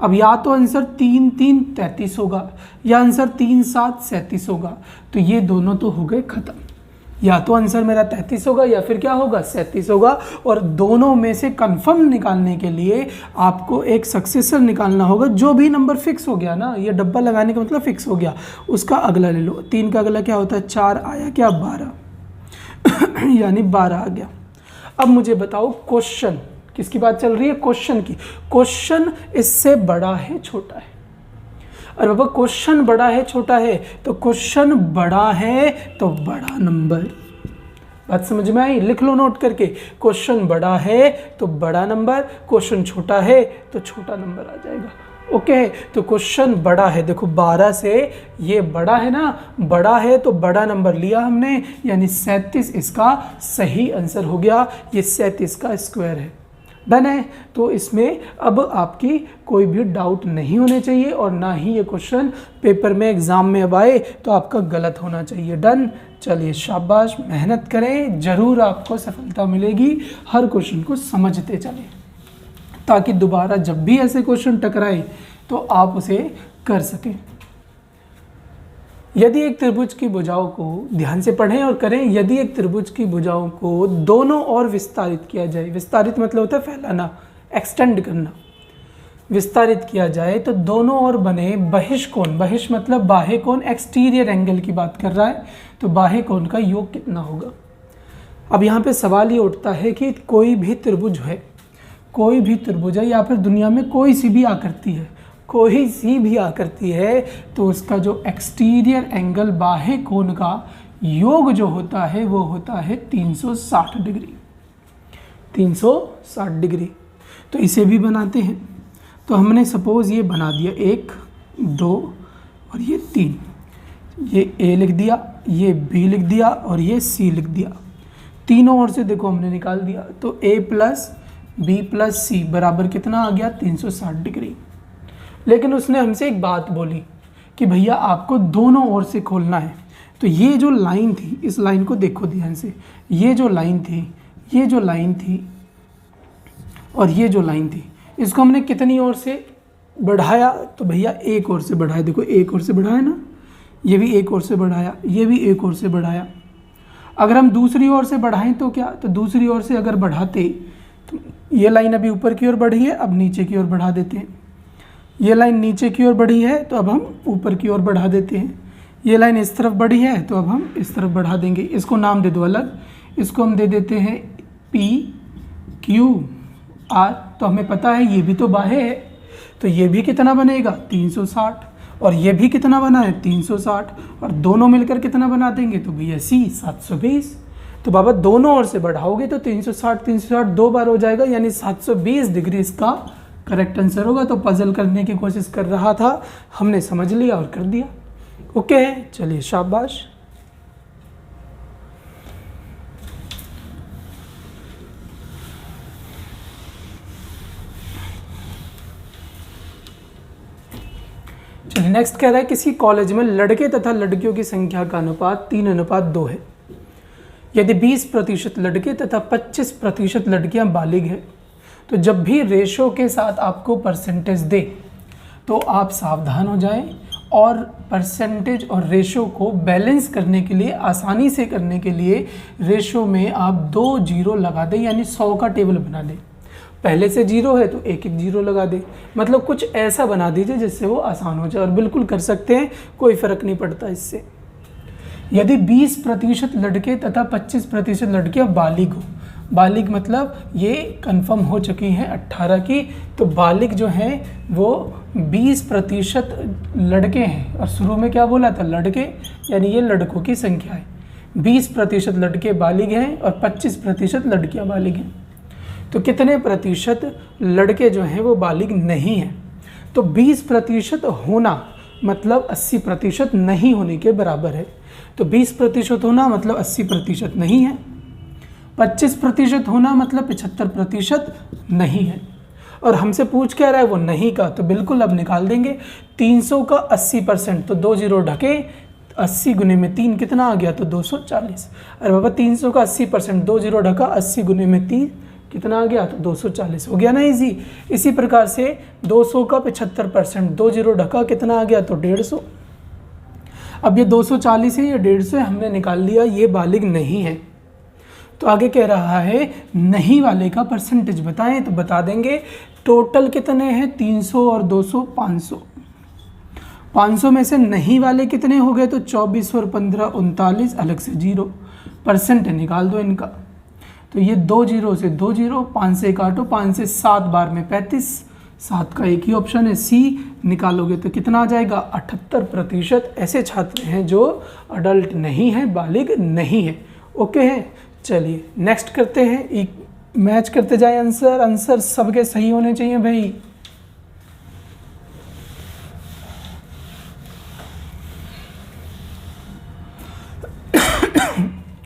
अब या तो आंसर 3 3 33 होगा या आंसर 3 7 37 होगा। तो ये दोनों तो हो गए ख़त्म, या तो आंसर मेरा 33 होगा या फिर क्या होगा 37 होगा। और दोनों में से कंफर्म निकालने के लिए आपको एक सक्सेसर निकालना होगा। जो भी नंबर फिक्स हो गया ना, ये डब्बा लगाने का मतलब फिक्स हो गया, उसका अगला ले लो। 3 का अगला क्या होता है, 4 आया क्या 12 यानी 12 आ गया। अब मुझे बताओ क्वेश्चन किसकी बात चल रही है, क्वेश्चन की। क्वेश्चन इससे बड़ा है छोटा है? अरे बाबा क्वेश्चन बड़ा है छोटा है, तो क्वेश्चन बड़ा है तो बड़ा नंबर। बात समझ में आई? लिख लो नोट करके, क्वेश्चन बड़ा है तो बड़ा नंबर, क्वेश्चन छोटा है तो छोटा नंबर आ जाएगा। ओके, तो क्वेश्चन बड़ा है, देखो 12 से ये बड़ा है ना, बड़ा है तो बड़ा नंबर लिया हमने, यानी 37 इसका सही आंसर हो गया। ये 37 का स्क्वायर है। डन है। तो इसमें अब आपकी कोई भी डाउट नहीं होने चाहिए और ना ही ये क्वेश्चन पेपर में एग्ज़ाम में अब आए तो आपका गलत होना चाहिए। डन। चलिए शाबाश, मेहनत करें, ज़रूर आपको सफलता मिलेगी। हर क्वेश्चन को समझते चलें ताकि दोबारा जब भी ऐसे क्वेश्चन टकराए तो आप उसे कर सकें। यदि एक त्रिभुज की भुजाओं को ध्यान से पढ़ें और करें, यदि एक त्रिभुज की भुजाओं को दोनों ओर विस्तारित किया जाए, विस्तारित मतलब होता है फैलाना, एक्सटेंड करना, विस्तारित किया जाए तो दोनों ओर बने बहिष्कोण, बहिष मतलब बाह्य कोण, एक्सटीरियर एंगल की बात कर रहा है, तो बाह्य कोण का योग कितना होगा। अब यहाँ पे सवाल ये उठता है कि कोई भी त्रिभुज है, कोई भी त्रिभुज है या फिर दुनिया में कोई सी भी आकृति है, कोई सी भी आकृति है, तो उसका जो एक्सटीरियर एंगल बाह्य कोण का योग जो होता है वो होता है 360 डिग्री, 360 डिग्री। तो इसे भी बनाते हैं। तो हमने सपोज ये बना दिया 1 2 और ये 3, ये A लिख दिया, ये B लिख दिया और ये C लिख दिया। तीनों ओर से देखो हमने निकाल दिया, तो A plus B plus C बराबर कितना आ गया 360 डिग्री। लेकिन उसने हमसे एक बात बोली कि भैया आपको दोनों ओर से खोलना है। तो ये जो लाइन थी, इस लाइन को देखो ध्यान से, ये जो लाइन थी, ये जो लाइन थी और ये जो लाइन थी, इसको हमने कितनी ओर से बढ़ाया, तो भैया एक ओर से बढ़ाया। देखो एक ओर से बढ़ाया ना, ये भी एक ओर से बढ़ाया, ये भी एक ओर से बढ़ाया। अगर हम दूसरी ओर से बढ़ाएं तो क्या, तो दूसरी ओर से अगर बढ़ाते तो ये लाइन अभी ऊपर की ओर बढ़ी है, अब नीचे की ओर बढ़ा देते हैं। ये लाइन नीचे की ओर बढ़ी है तो अब हम ऊपर की ओर बढ़ा देते हैं। ये लाइन इस तरफ बढ़ी है तो अब हम इस तरफ बढ़ा देंगे। इसको नाम दे दो अलग, इसको हम दे देते हैं P Q R। तो हमें पता है ये भी तो बाह्य है, तो ये भी कितना बनेगा 360 और ये भी कितना बना है 360 और दोनों मिलकर कितना बना देंगे, तो भैया C 720। तो बाबा दोनों ओर से बढ़ाओगे तो 360 360 दो बार हो जाएगा, यानी 720 डिग्री इसका करेक्ट आंसर होगा। तो पजल करने की कोशिश कर रहा था, हमने समझ लिया और कर दिया। ओके, चलिए शाबाश। चलिए नेक्स्ट कह रहा है किसी कॉलेज में लड़के तथा लड़कियों की संख्या का अनुपात 3:2 है। यदि 20% लड़के तथा 25% लड़कियां बालिग हैं, तो जब भी रेशो के साथ आपको परसेंटेज दे तो आप सावधान हो जाएं और परसेंटेज और रेशो को बैलेंस करने के लिए, आसानी से करने के लिए रेशो में आप 2 जीरो लगा दें, यानी 100 का टेबल बना दें। पहले से जीरो है तो एक एक जीरो लगा दें, मतलब कुछ ऐसा बना दीजिए जिससे वो आसान हो जाए। और बिल्कुल कर सकते हैं, कोई फ़र्क नहीं पड़ता इससे। यदि 20% लड़के तथा 25% लड़कियां बालिग हो, बालिग मतलब ये कंफर्म हो चुकी हैं 18 की, तो बालिग जो हैं वो 20% लड़के हैं। और शुरू में क्या बोला था, लड़के, यानी ये लड़कों की संख्या है। 20% लड़के बालिग हैं और 25% लड़कियां बालिग हैं। तो कितने प्रतिशत लड़के जो हैं वो बालिग नहीं हैं, तो 20% होना मतलब 80% नहीं होने के बराबर है। तो 20% होना मतलब 80% नहीं है, 25% होना मतलब 75% नहीं है। और हमसे पूछ क्या रहा है वो नहीं का, तो बिल्कुल अब निकाल देंगे। 300 का 80% तो 2 जीरो ढके, 80 गुने में 3 कितना आ गया, तो 240। अरे बाबा 300 का 80% 2 जीरो ढका, 80 गुने में 3 कितना आ गया, तो 240 हो गया ना इजी। इसी प्रकार से 200 का 75% 2 जीरो ढका कितना आ गया, तो 150। अब ये 240 है, ये 150 है, हमने निकाल लिया, ये बालिग नहीं है। तो आगे कह रहा है नहीं वाले का परसेंटेज बताएं, तो बता देंगे टोटल कितने हैं, 300 और 200 500। 500 में से नहीं वाले कितने हो गए, तो 24 और 15 39, अलग से 0% निकाल दो इनका। तो ये 2 जीरो से 2 जीरो, 5 से काटो, 5 से 7 बार में 35, 7 का एक ही ऑप्शन है सी, निकालोगे तो कितना आ जाएगा, 78%। ऐसे छात्र हैं जो अडल्ट नहीं है, बालिग नहीं है। ओके है, चलिए नेक्स्ट करते हैं, मैच करते जाए आंसर। आंसर सबके सही होने चाहिए भाई।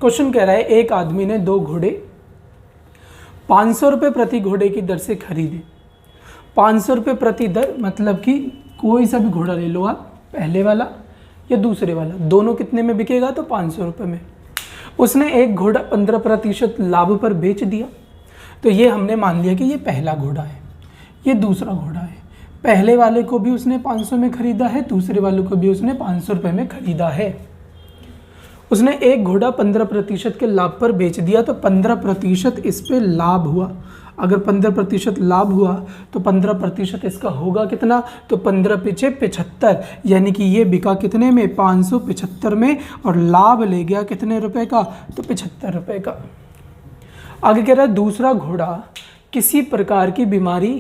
क्वेश्चन कह रहा है एक आदमी ने 2 घोड़े 500 रुपये प्रति घोड़े की दर से खरीदे। 500 रुपये प्रति दर मतलब कि कोई सा भी घोड़ा ले लो आप, पहले वाला या दूसरे वाला, दोनों कितने में बिकेगा, तो 500 रुपये में। उसने एक घोड़ा 15% लाभ पर बेच दिया। तो ये हमने मान लिया कि ये पहला घोड़ा है, ये दूसरा घोड़ा है। पहले वाले को भी उसने 500 में खरीदा है, दूसरे वाले को भी उसने 500 रुपये में खरीदा है। उसने एक घोड़ा 15% के लाभ पर बेच दिया, तो 15% इस पे लाभ हुआ। अगर 15% लाभ हुआ तो 15% इसका होगा कितना, तो 15 पीछे 75, यानी कि ये बिका कितने में, 575 में, और लाभ ले गया कितने रुपए का, तो 75 रुपये का। आगे कह रहा है दूसरा घोड़ा किसी प्रकार की बीमारी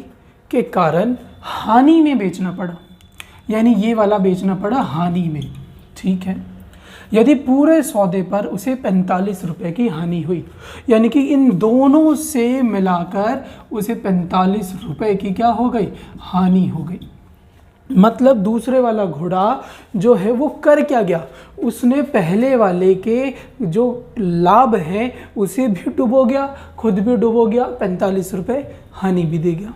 के कारण हानि में बेचना पड़ा, यानी ये वाला बेचना पड़ा हानि में, ठीक है। यदि पूरे सौदे पर उसे 45 रुपये की हानि हुई, यानी कि इन दोनों से मिलाकर उसे 45 रुपये की क्या हो गई, हानि हो गई। मतलब दूसरे वाला घोड़ा जो है वो कर क्या गया, उसने पहले वाले के जो लाभ है उसे भी डुबो गया, खुद भी डुबो गया, 45 रुपये हानि भी दे गया।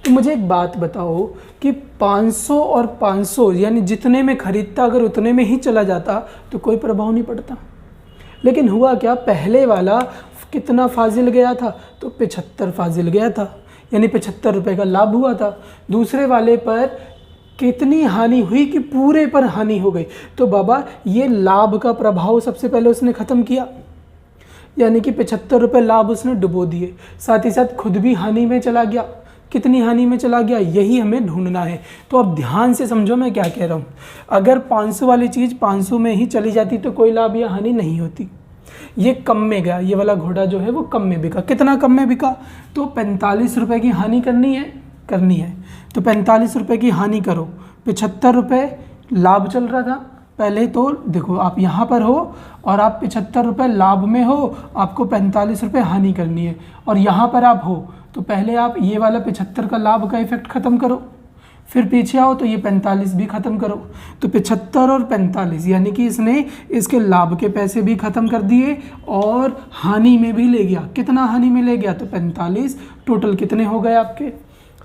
तो मुझे एक बात बताओ कि 500 और 500 यानी जितने में खरीदता अगर उतने में ही चला जाता तो कोई प्रभाव नहीं पड़ता। लेकिन हुआ क्या, पहले वाला कितना फाजिल गया था, तो 75 फाजिल गया था, यानी 75 रुपये का लाभ हुआ था। दूसरे वाले पर कितनी हानि हुई कि पूरे पर हानि हो गई। तो बाबा ये लाभ का प्रभाव सबसे पहले उसने ख़त्म किया, यानी कि 75 रुपये लाभ उसने डुबो दिए, साथ ही साथ खुद भी हानि में चला गया। कितनी हानि में चला गया, यही हमें ढूंढना है। तो अब ध्यान से समझो मैं क्या कह रहा हूँ। अगर 500 वाली चीज़ 500 में ही चली जाती तो कोई लाभ या हानि नहीं होती। ये कम में गया, ये वाला घोड़ा जो है वो कम में बिका। कितना कम में बिका, तो 45 रुपये की हानि करनी है। तो 45 रुपये की हानि करो, 75 रुपये लाभ चल रहा था पहले। तो देखो आप यहाँ पर हो और आप 75 रुपये लाभ में हो, आपको 45 रुपये हानि करनी है। और यहाँ पर आप हो तो पहले आप ये वाला 75 का लाभ का इफेक्ट ख़त्म करो, फिर पीछे आओ तो ये 45 भी ख़त्म करो। तो 75 और 45 यानी कि इसने इसके लाभ के पैसे भी ख़त्म कर दिए और हानि में भी ले गया। कितना हानि में ले गया, तो 45। टोटल कितने हो गए आपके,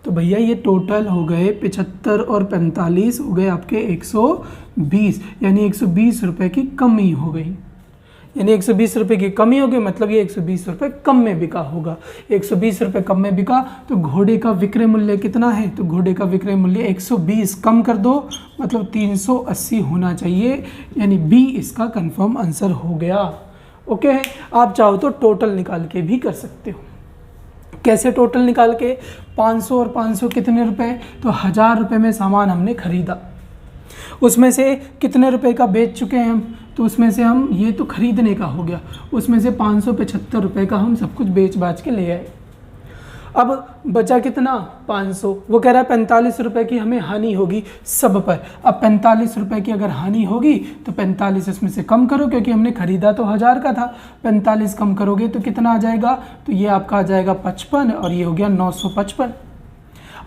तो भैया ये टोटल हो गए 75 और 45 हो गए आपके 120, यानी 120 रुपये की कमी हो गई। यानी 120 रुपये की कमी होगी, मतलब ये 120 रुपये कम में बिका होगा। 120 रुपये कम में बिका तो घोड़े का विक्रय मूल्य कितना है, तो घोड़े का विक्रय मूल्य 120 कम कर दो, मतलब 380 होना चाहिए, यानी बी इसका कंफर्म आंसर हो गया। ओके है, आप चाहो तो टोटल निकाल के भी कर सकते हो। कैसे टोटल निकाल के, 500 और 500 कितने रुपए, तो 1000 रुपये में सामान हमने खरीदा, उसमें से कितने रुपए का बेच चुके हैं हम, तो उसमें से हम, ये तो खरीदने का हो गया, उसमें से 575 रुपये का हम सब कुछ बेच बाच के ले आए। अब बचा कितना, 500। वो कह रहा है 45 रुपये की हमें हानि होगी सब पर। अब 45 रुपये की अगर हानि होगी तो 45 इसमें से कम करो, क्योंकि हमने खरीदा तो 1000 का था। 45 कम करोगे तो कितना आ जाएगा, तो ये आपका आ जाएगा 55 और ये हो गया 955।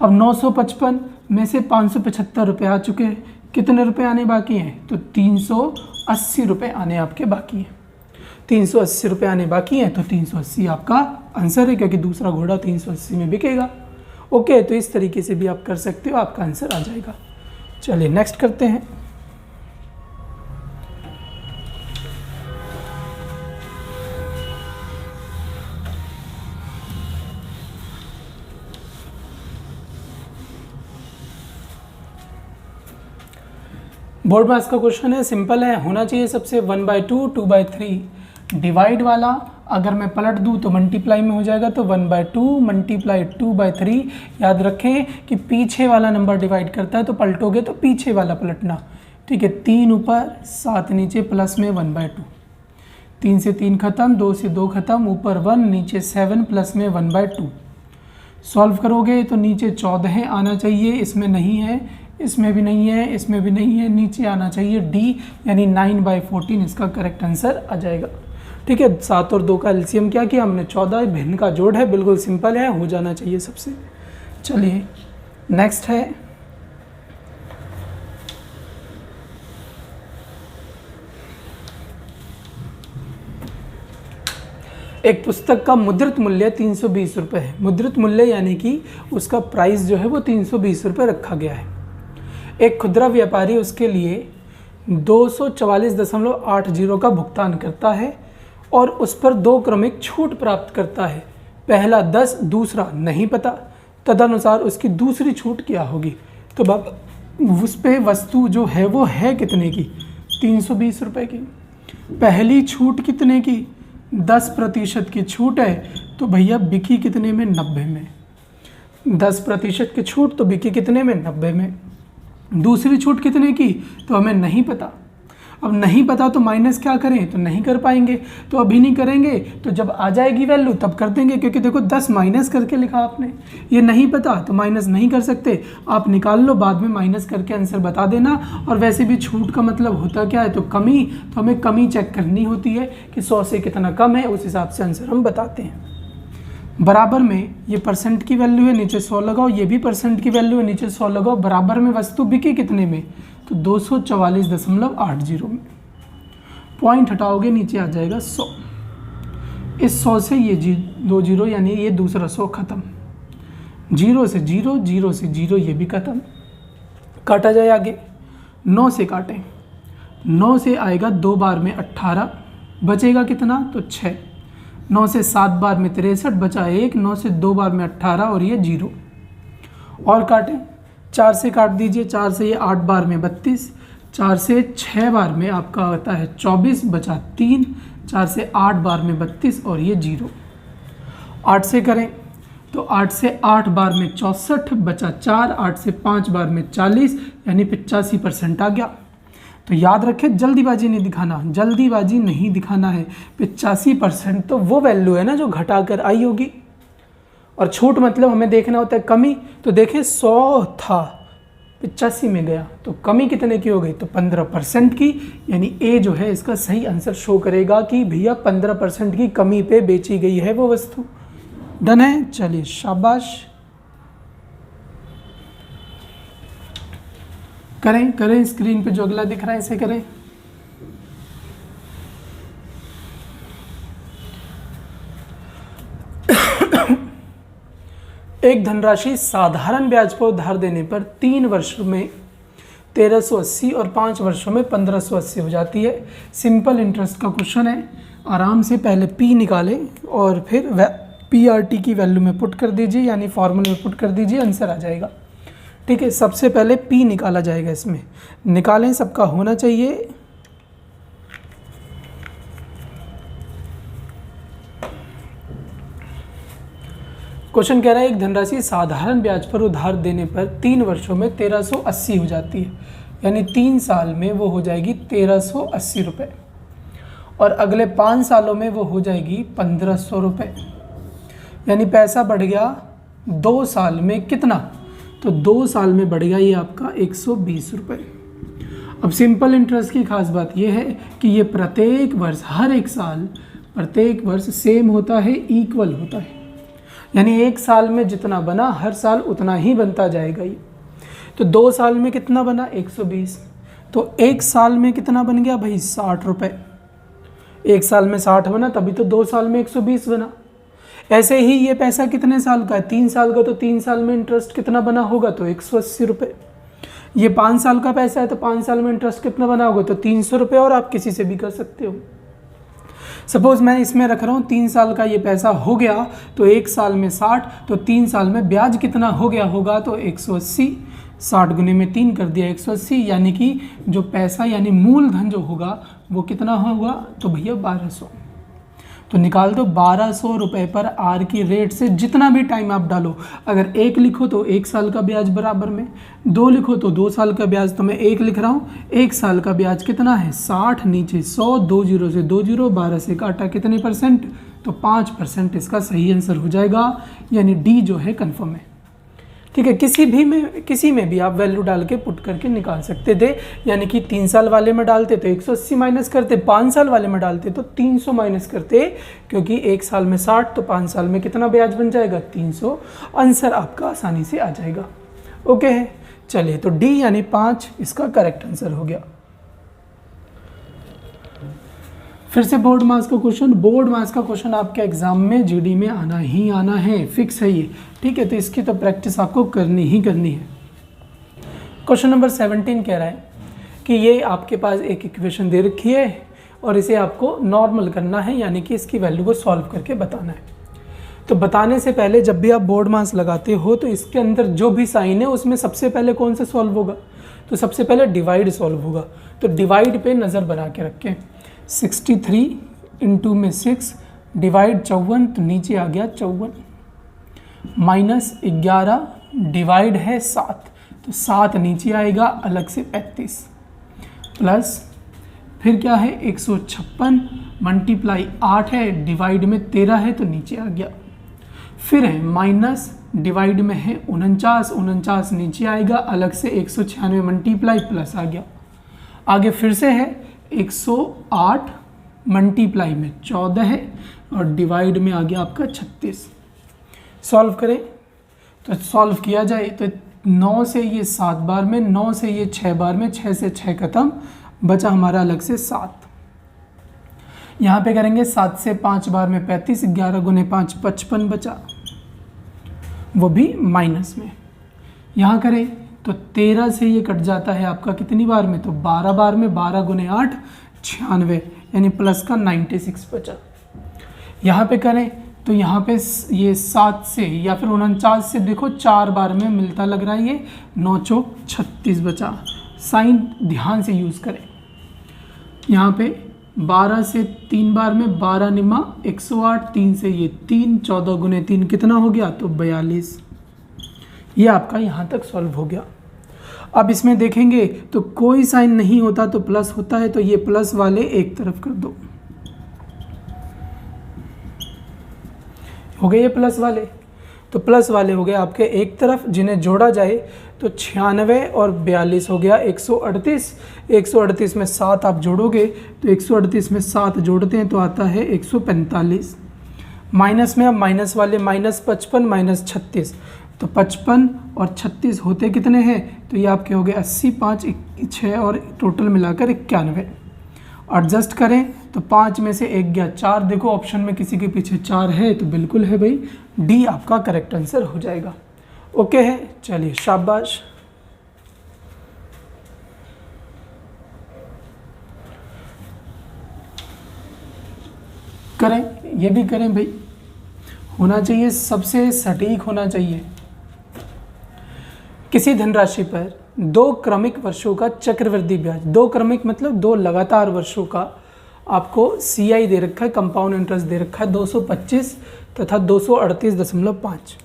अब 955 में से 575 रुपये आ चुके हैं, कितने रुपए आने बाकी हैं, तो 380 380 रुपये आने आपके बाकी हैं। 380 रुपये आने बाकी हैं, तो 380 आपका आंसर है, क्योंकि दूसरा घोड़ा 380 में बिकेगा। ओके, तो इस तरीके से भी आप कर सकते हो, आपका आंसर आ जाएगा। चलिए नेक्स्ट करते हैं। बोर्ड मास का क्वेश्चन है, सिंपल है, होना चाहिए सबसे 1/2, 2/3 डिवाइड वाला। अगर मैं पलट दूं तो मल्टीप्लाई में हो जाएगा, तो 1/2 मल्टीप्लाई 2/3। याद रखें कि पीछे वाला नंबर डिवाइड करता है, तो पलटोगे तो पीछे वाला पलटना। ठीक है, 3 ऊपर 7 नीचे प्लस में 1/2। 3 से 3 खत्म, 2 से 2 खत्म, ऊपर 1 नीचे 7 प्लस में 1/2। सॉल्व करोगे तो नीचे 14 आना चाहिए, इसमें नहीं है, इसमें भी नहीं है, इसमें भी नहीं है, नीचे आना चाहिए डी, यानी 9/14 इसका करेक्ट आंसर आ जाएगा। ठीक है, 7 और 2 का एलसीएम क्या किया हमने, 14, भिन्न का जोड़ है, बिल्कुल सिंपल है, हो जाना चाहिए सबसे। चलिए नेक्स्ट है, एक पुस्तक का मुद्रित मूल्य 320 रुपये है। मुद्रित मूल्य यानी कि उसका प्राइस जो है वो 320 रुपये रखा गया है। एक खुदरा व्यापारी उसके लिए 244.80 का भुगतान करता है और उस पर 2 क्रमिक छूट प्राप्त करता है। पहला 10, दूसरा नहीं पता, तदनुसार उसकी दूसरी छूट क्या होगी। तो उस पे वस्तु जो है वो है कितने की, 320 रुपये की। पहली छूट कितने की, 10% की छूट है, तो भैया बिकी कितने में, 90 में। 10% की छूट तो बिकी कितने में, 90 में। दूसरी छूट कितने की, तो हमें नहीं पता। अब नहीं पता तो माइनस क्या करें, तो नहीं कर पाएंगे, तो अभी नहीं करेंगे, तो जब आ जाएगी वैल्यू तब कर देंगे, क्योंकि देखो 10 माइनस करके लिखा आपने, ये नहीं पता तो माइनस नहीं कर सकते, आप निकाल लो, बाद में माइनस करके आंसर बता देना। और वैसे भी छूट का मतलब होता क्या है, तो कमी, तो हमें कमी चेक करनी होती है कि 100 से कितना कम है, उस हिसाब से आंसर हम बताते हैं। बराबर में ये परसेंट की वैल्यू है, नीचे 100 लगाओ, ये भी परसेंट की वैल्यू है, नीचे 100 लगाओ। बराबर में वस्तु बिकी कितने में, तो 244.80 में। पॉइंट हटाओगे नीचे आ जाएगा 100। इस 100 से ये 2 जीरो, यानी ये दूसरा 100 खत्म। 0 से 0, 0 से 0, ये भी खत्म। काटा जाए आगे, 9 से काटें, 9 से आएगा 2 बार में 18, बचेगा कितना, तो 6। 9 से 7 बार में 63, बचा 1, 9 से 2 बार में 18 और ये 0। और काटें, 4 से काट दीजिए, 4 से ये 8 बार में 32, 4 से 6 बार में आपका आता है 24, बचा 3, 4 से 8 बार में 32 और ये 0। 8 से करें तो 8 से 8 बार में 64, बचा 4, 8 से 5 बार में 40, यानी 85% आ गया। तो याद रखें, जल्दीबाजी नहीं दिखाना, जल्दीबाजी नहीं दिखाना है। 85% तो वो वैल्यू है ना जो घटा कर आई होगी, और छूट मतलब हमें देखना होता है कमी। तो देखें 100 था, 85 में गया, तो कमी कितने की हो गई, तो 15% की, यानी ए जो है इसका सही आंसर शो करेगा कि भैया 15% की कमी पे बेची गई है वो वस्तु। डन है, चलिए शाबाश। करें करें, स्क्रीन पे जो अगला दिख रहा है इसे करें। एक धनराशि साधारण ब्याज पर उधार देने पर 3 वर्षों में 1380 और 5 वर्षों में 1580 हो जाती है। सिंपल इंटरेस्ट का क्वेश्चन है। आराम से पहले पी निकालें और फिर PRT की वैल्यू में पुट कर दीजिए, यानी फॉर्मूले में पुट कर दीजिए, आंसर आ जाएगा। ठीक है, सबसे पहले P निकाला जाएगा, इसमें निकालें, सबका होना चाहिए। क्वेश्चन कह रहा है एक धनराशि साधारण ब्याज पर उधार देने पर 3 वर्षों में 1380 हो जाती है, यानी 3 साल में वो हो जाएगी 1380 रुपये, और अगले 5 सालों में वो हो जाएगी 1500 रुपये, यानी पैसा बढ़ गया 2 साल में कितना, तो 2 साल में बढ़ गया ये आपका 120 रुपये। अब सिंपल इंटरेस्ट की खास बात ये है कि ये प्रत्येक वर्ष, हर एक साल, प्रत्येक वर्ष सेम होता है, इक्वल होता है, यानी 1 साल में जितना बना हर साल उतना ही बनता जाएगा ये। तो 2 साल में कितना बना, 120, तो एक साल में कितना बन गया भाई 60 रुपये। एक साल में 60 बना, तभी तो 2 साल में 120 बना। ऐसे ही ये पैसा कितने साल का है, 3 साल का, तो 3 साल में इंटरेस्ट कितना बना होगा, तो 180 रुपये। ये 5 साल का पैसा है, तो 5 साल में इंटरेस्ट कितना बना होगा, तो 300 रुपये। और आप किसी से भी कर सकते हो। सपोज मैं इसमें रख रहा हूँ 3 साल का ये पैसा हो गया, तो एक साल में 60, तो 3 साल में ब्याज कितना हो गया होगा, तो 180। 60 गुने में 3 कर दिया 180, यानी कि जो पैसा यानी मूलधन जो होगा वो कितना होगा, तो भैया 1200। तो निकाल दो 1200 रुपये पर आर की रेट से जितना भी टाइम आप डालो। अगर 1 लिखो तो 1 साल का ब्याज बराबर में, 2 लिखो तो 2 साल का ब्याज। तो मैं 1 लिख रहा हूँ। 1 साल का ब्याज कितना है 60, नीचे 100, 2 जीरो से 2 जीरो, 12 से काटा कितने %, तो 5% इसका सही आंसर हो जाएगा, यानी डी जो है कन्फर्म है। ठीक है, किसी में भी आप वैल्यू डाल के पुट करके निकाल सकते थे। यानी कि 3 साल वाले में डालते तो 180 माइनस करते, 5 साल वाले में डालते तो 300 माइनस करते, क्योंकि 1 साल में 60 तो 5 साल में कितना ब्याज बन जाएगा 300। आंसर आपका आसानी से आ जाएगा। ओके है, चलिए तो डी यानी 5 इसका करेक्ट आंसर हो गया। फिर से बोर्ड मास का क्वेश्चन। बोर्ड मास का क्वेश्चन आपके एग्जाम में जीडी में आना ही आना है, फिक्स है ये। ठीक है, तो इसकी तो प्रैक्टिस आपको करनी ही करनी है। क्वेश्चन नंबर 17 कह रहा है कि ये आपके पास एक इक्वेशन दे रखी है और इसे आपको नॉर्मल करना है, यानी कि इसकी वैल्यू को सॉल्व करके बताना है। तो बताने से पहले जब भी आप बोर्ड मास लगाते हो तो इसके अंदर जो भी साइन है उसमें सबसे पहले कौन सा सॉल्व होगा, तो सबसे पहले डिवाइड सॉल्व होगा। तो डिवाइड पे नज़र बना के रखें। 63 इंटू में 6 डिवाइड 54, तो नीचे आ गया 54, माइनस 11 डिवाइड है 7, तो 7 नीचे आएगा अलग से 35, प्लस फिर क्या है 156 मल्टीप्लाई 8 है, डिवाइड में 13 है तो नीचे आ गया। फिर है माइनस डिवाइड में है 49 नीचे आएगा अलग से 196 मल्टीप्लाई प्लस आ गया। आगे फिर से है 108 मल्टीप्लाई में 14 है और डिवाइड में आ गया आपका 36। सॉल्व करें तो सॉल्व किया जाए तो 9 से ये 7 बार में, 9 से ये 6 बार में, 6 से 6 खत्म, बचा हमारा अलग से 7। यहाँ पे करेंगे 7 से 5 बार में 35, 11 गुने 5 55 बचा, वो भी माइनस में। यहाँ करें तो 13 से ये कट जाता है आपका कितनी बार में, तो 12 बार में, 12 गुने 8 96, यानी प्लस का 96 बचा। यहाँ पे करें तो यहाँ पे ये 7 से या फिर 49 से देखो 4 बार में मिलता लग रहा है, ये 9 चौक 36 बचा। साइन ध्यान से यूज़ करें। यहाँ पे 12 से 3 बार में 12 निमा 108, 3 से ये 3, 14 गुने 3 कितना हो गया, तो 42। ये आपका यहाँ तक सॉल्व हो गया। अब इसमें देखेंगे तो कोई साइन नहीं होता तो प्लस होता है, तो ये प्लस वाले एक तरफ कर दो, हो गए ये प्लस वाले। तो प्लस वाले हो गए आपके एक तरफ, जिन्हें जोड़ा जाए तो 96 और 42 हो गया 138। 138 में 7 आप जोड़ोगे तो 138 में 7 जोड़ते हैं तो आता है 145। माइनस में अब माइनस वाले माइनस 55 माइनस 36, तो 55 और 36 होते कितने हैं, तो ये आपके हो गए 80, 5 6 और टोटल मिलाकर 91। एडजस्ट करें तो 5 में से 1 गया 4, देखो ऑप्शन में किसी के पीछे 4 है तो बिल्कुल है भाई, डी आपका करेक्ट आंसर हो जाएगा। ओके है, चलिए शाबाश। करें, ये भी करें भाई, होना चाहिए सबसे सटीक होना चाहिए। किसी धनराशि पर 2 क्रमिक वर्षों का चक्रवृद्धि ब्याज, 2 क्रमिक मतलब 2 लगातार वर्षों का आपको CI दे रखा है, कंपाउंड इंटरेस्ट दे रखा है 225 तथा 238.5।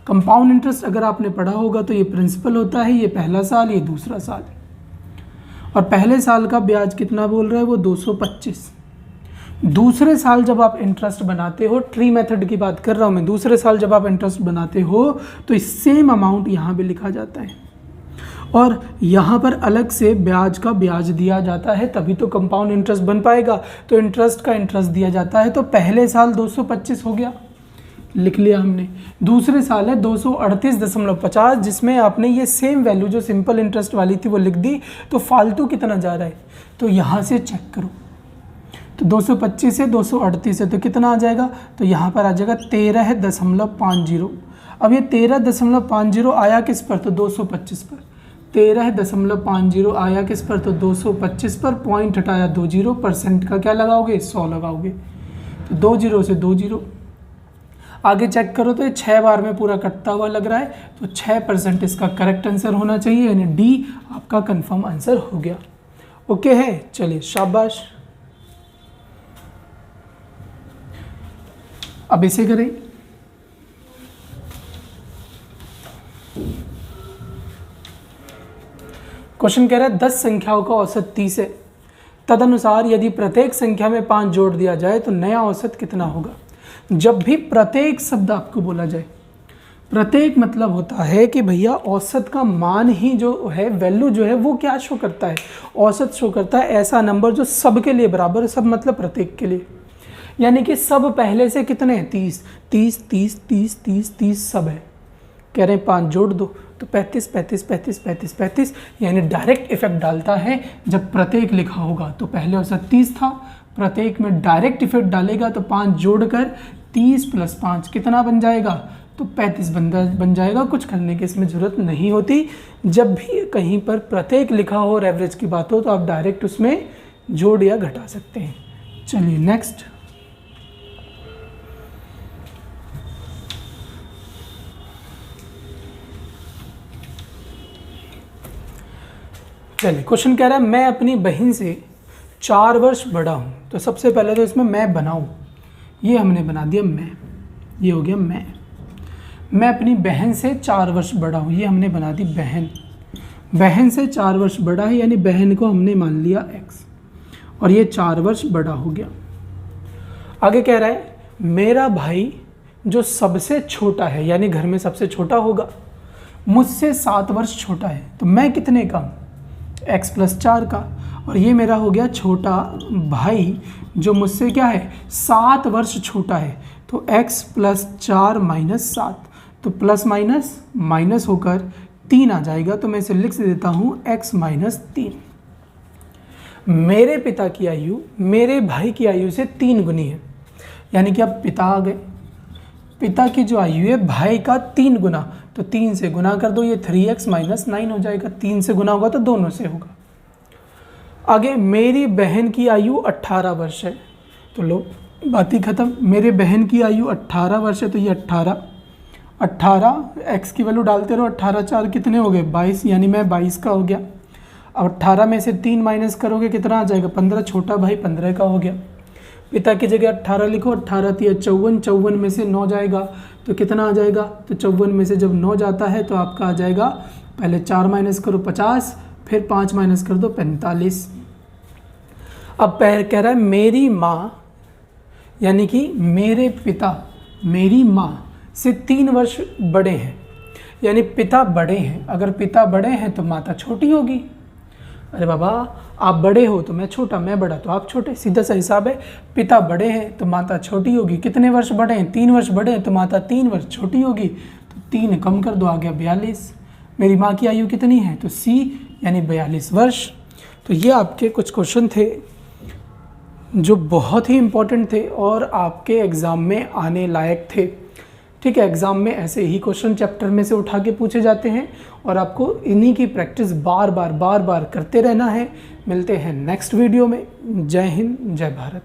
कंपाउंड इंटरेस्ट अगर आपने पढ़ा होगा तो ये प्रिंसिपल होता है, ये पहला साल, ये दूसरा साल, और पहले साल का ब्याज कितना बोल रहा है वो 225। दूसरे साल जब आप इंटरेस्ट बनाते हो, ट्री मेथड की बात कर रहा हूँ मैं, दूसरे साल जब आप इंटरेस्ट बनाते हो तो इस सेम अमाउंट यहाँ पे लिखा जाता है और यहाँ पर अलग से ब्याज का ब्याज दिया जाता है, तभी तो कंपाउंड इंटरेस्ट बन पाएगा। तो इंटरेस्ट का इंटरेस्ट दिया जाता है, तो पहले साल 225 हो गया, लिख लिया हमने। दूसरे साल है 238.50, जिसमें आपने ये सेम वैल्यू जो सिंपल इंटरेस्ट वाली थी वो लिख दी, तो फालतू कितना जा रहा है, तो यहाँ से चेक करो। तो 225 से 238 है तो कितना आ जाएगा, तो यहाँ पर आ जाएगा 13.50। अब ये 13.50 आया किस पर, तो 225 पर। 13.50 आया किस पर, तो 225 पर। पॉइंट हटाया 20, परसेंट का क्या लगाओगे, 100 लगाओगे। तो 20 से 20 आगे चेक करो तो ये 6 बार में पूरा कटता हुआ लग रहा है, तो 6% इसका करेक्ट आंसर होना चाहिए, यानी डी आपका कंफर्म आंसर हो गया। ओके है, चलिए शाबाश। अब इसे करें। क्वेश्चन कह रहा है 10 संख्याओं का औसत 30 है, तदनुसार यदि प्रत्येक संख्या में 5 जोड़ दिया जाए तो नया औसत कितना होगा। जब भी प्रत्येक शब्द आपको बोला जाए, प्रत्येक मतलब होता है कि भैया औसत का मान ही जो है, वैल्यू जो है वो क्या शो करता है, औसत शो करता है ऐसा नंबर जो सबके लिए बराबर है। सब मतलब प्रत्येक के लिए, यानी कि सब पहले से कितने हैं, 30 30 30 30 30 30 सब है। कह रहे हैं 5 जोड़ दो, तो 35 35 35 35 35, यानी डायरेक्ट इफेक्ट डालता है जब प्रत्येक लिखा होगा। तो पहले औसत 30 था, प्रत्येक में डायरेक्ट इफेक्ट डालेगा तो 5 जोड़कर 30 + 5 कितना बन जाएगा, तो 35 बन जाएगा। कुछ करने की इसमें ज़रूरत नहीं होती। जब भी कहीं पर प्रत्येक लिखा हो और एवरेज की बात हो तो आप डायरेक्ट उसमें जोड़ या घटा सकते हैं। चलिए नेक्स्ट। चलिए क्वेश्चन कह रहा है मैं अपनी बहन से 4 वर्ष बड़ा हूँ। तो सबसे पहले तो इसमें मैं बनाऊँ, ये हमने बना दिया मैं, ये हो गया मैं अपनी बहन से 4 वर्ष बड़ा हूँ, ये हमने बना दी बहन। बहन से 4 वर्ष बड़ा है, यानी बहन को हमने मान लिया x, और ये 4 वर्ष बड़ा हो गया। आगे कह रहा है मेरा भाई जो सबसे छोटा है, यानी घर में सबसे छोटा होगा, मुझसे 7 वर्ष छोटा है, तो मैं कितने का हूँ, x + 4 का। और ये मेरा हो गया छोटा भाई जो मुझसे क्या है, 7 वर्ष छोटा है, तो x + 4 - 7, तो प्लस माइनस माइनस होकर 3 आ जाएगा। तो मैं इसे लिख देता हूँ x - 3। मेरे पिता की आयु मेरे भाई की आयु से 3 गुनी है, यानी कि अब पिता आ गए, पिता की जो आयु है भाई का 3 गुना, तो 3 से गुना कर दो, ये 3x - 9 हो जाएगा। 3 से गुना होगा तो दोनों से होगा। आगे मेरी बहन की आयु 18 वर्ष है, तो लो बात ही खत्म। मेरे बहन की आयु 18 वर्ष है, तो ये 18 x की वैल्यू डालते रहो, 18 4 कितने हो गए, 22, यानी मैं 22 का हो गया। अब 18 में से 3 माइनस करोगे कितना आ जाएगा, 15। छोटा भाई 15 का हो गया। पिता की जगह 18 लिखो, 18 × 54, 54 में से 9 जाएगा तो कितना आ जाएगा, तो 54 में से जब 9 जाता है तो आपका आ जाएगा, पहले 4 माइनस करो 50, फिर 5 माइनस कर दो 45। अब कह रहा है मेरी माँ, यानी कि मेरे पिता मेरी माँ से 3 वर्ष बड़े हैं, यानी पिता बड़े हैं। अगर पिता बड़े हैं तो माता छोटी होगी। अरे बाबा आप बड़े हो तो मैं छोटा, मैं बड़ा तो आप छोटे, सीधा सा हिसाब है। पिता बड़े हैं तो माता छोटी होगी। कितने वर्ष बड़े हैं, 3 वर्ष बड़े हैं तो माता 3 वर्ष छोटी होगी, तो 3 कम कर दो, आ गया 42। मेरी माँ की आयु कितनी है, तो C यानी 42 वर्ष। तो ये आपके कुछ क्वेश्चन थे जो बहुत ही इम्पोर्टेंट थे और आपके एग्ज़ाम में आने लायक थे। ठीक है, एग्ज़ाम में ऐसे ही क्वेश्चन चैप्टर में से उठा के पूछे जाते हैं और आपको इन्हीं की प्रैक्टिस बार बार करते रहना है। मिलते हैं नेक्स्ट वीडियो में। जय हिंद, जय भारत।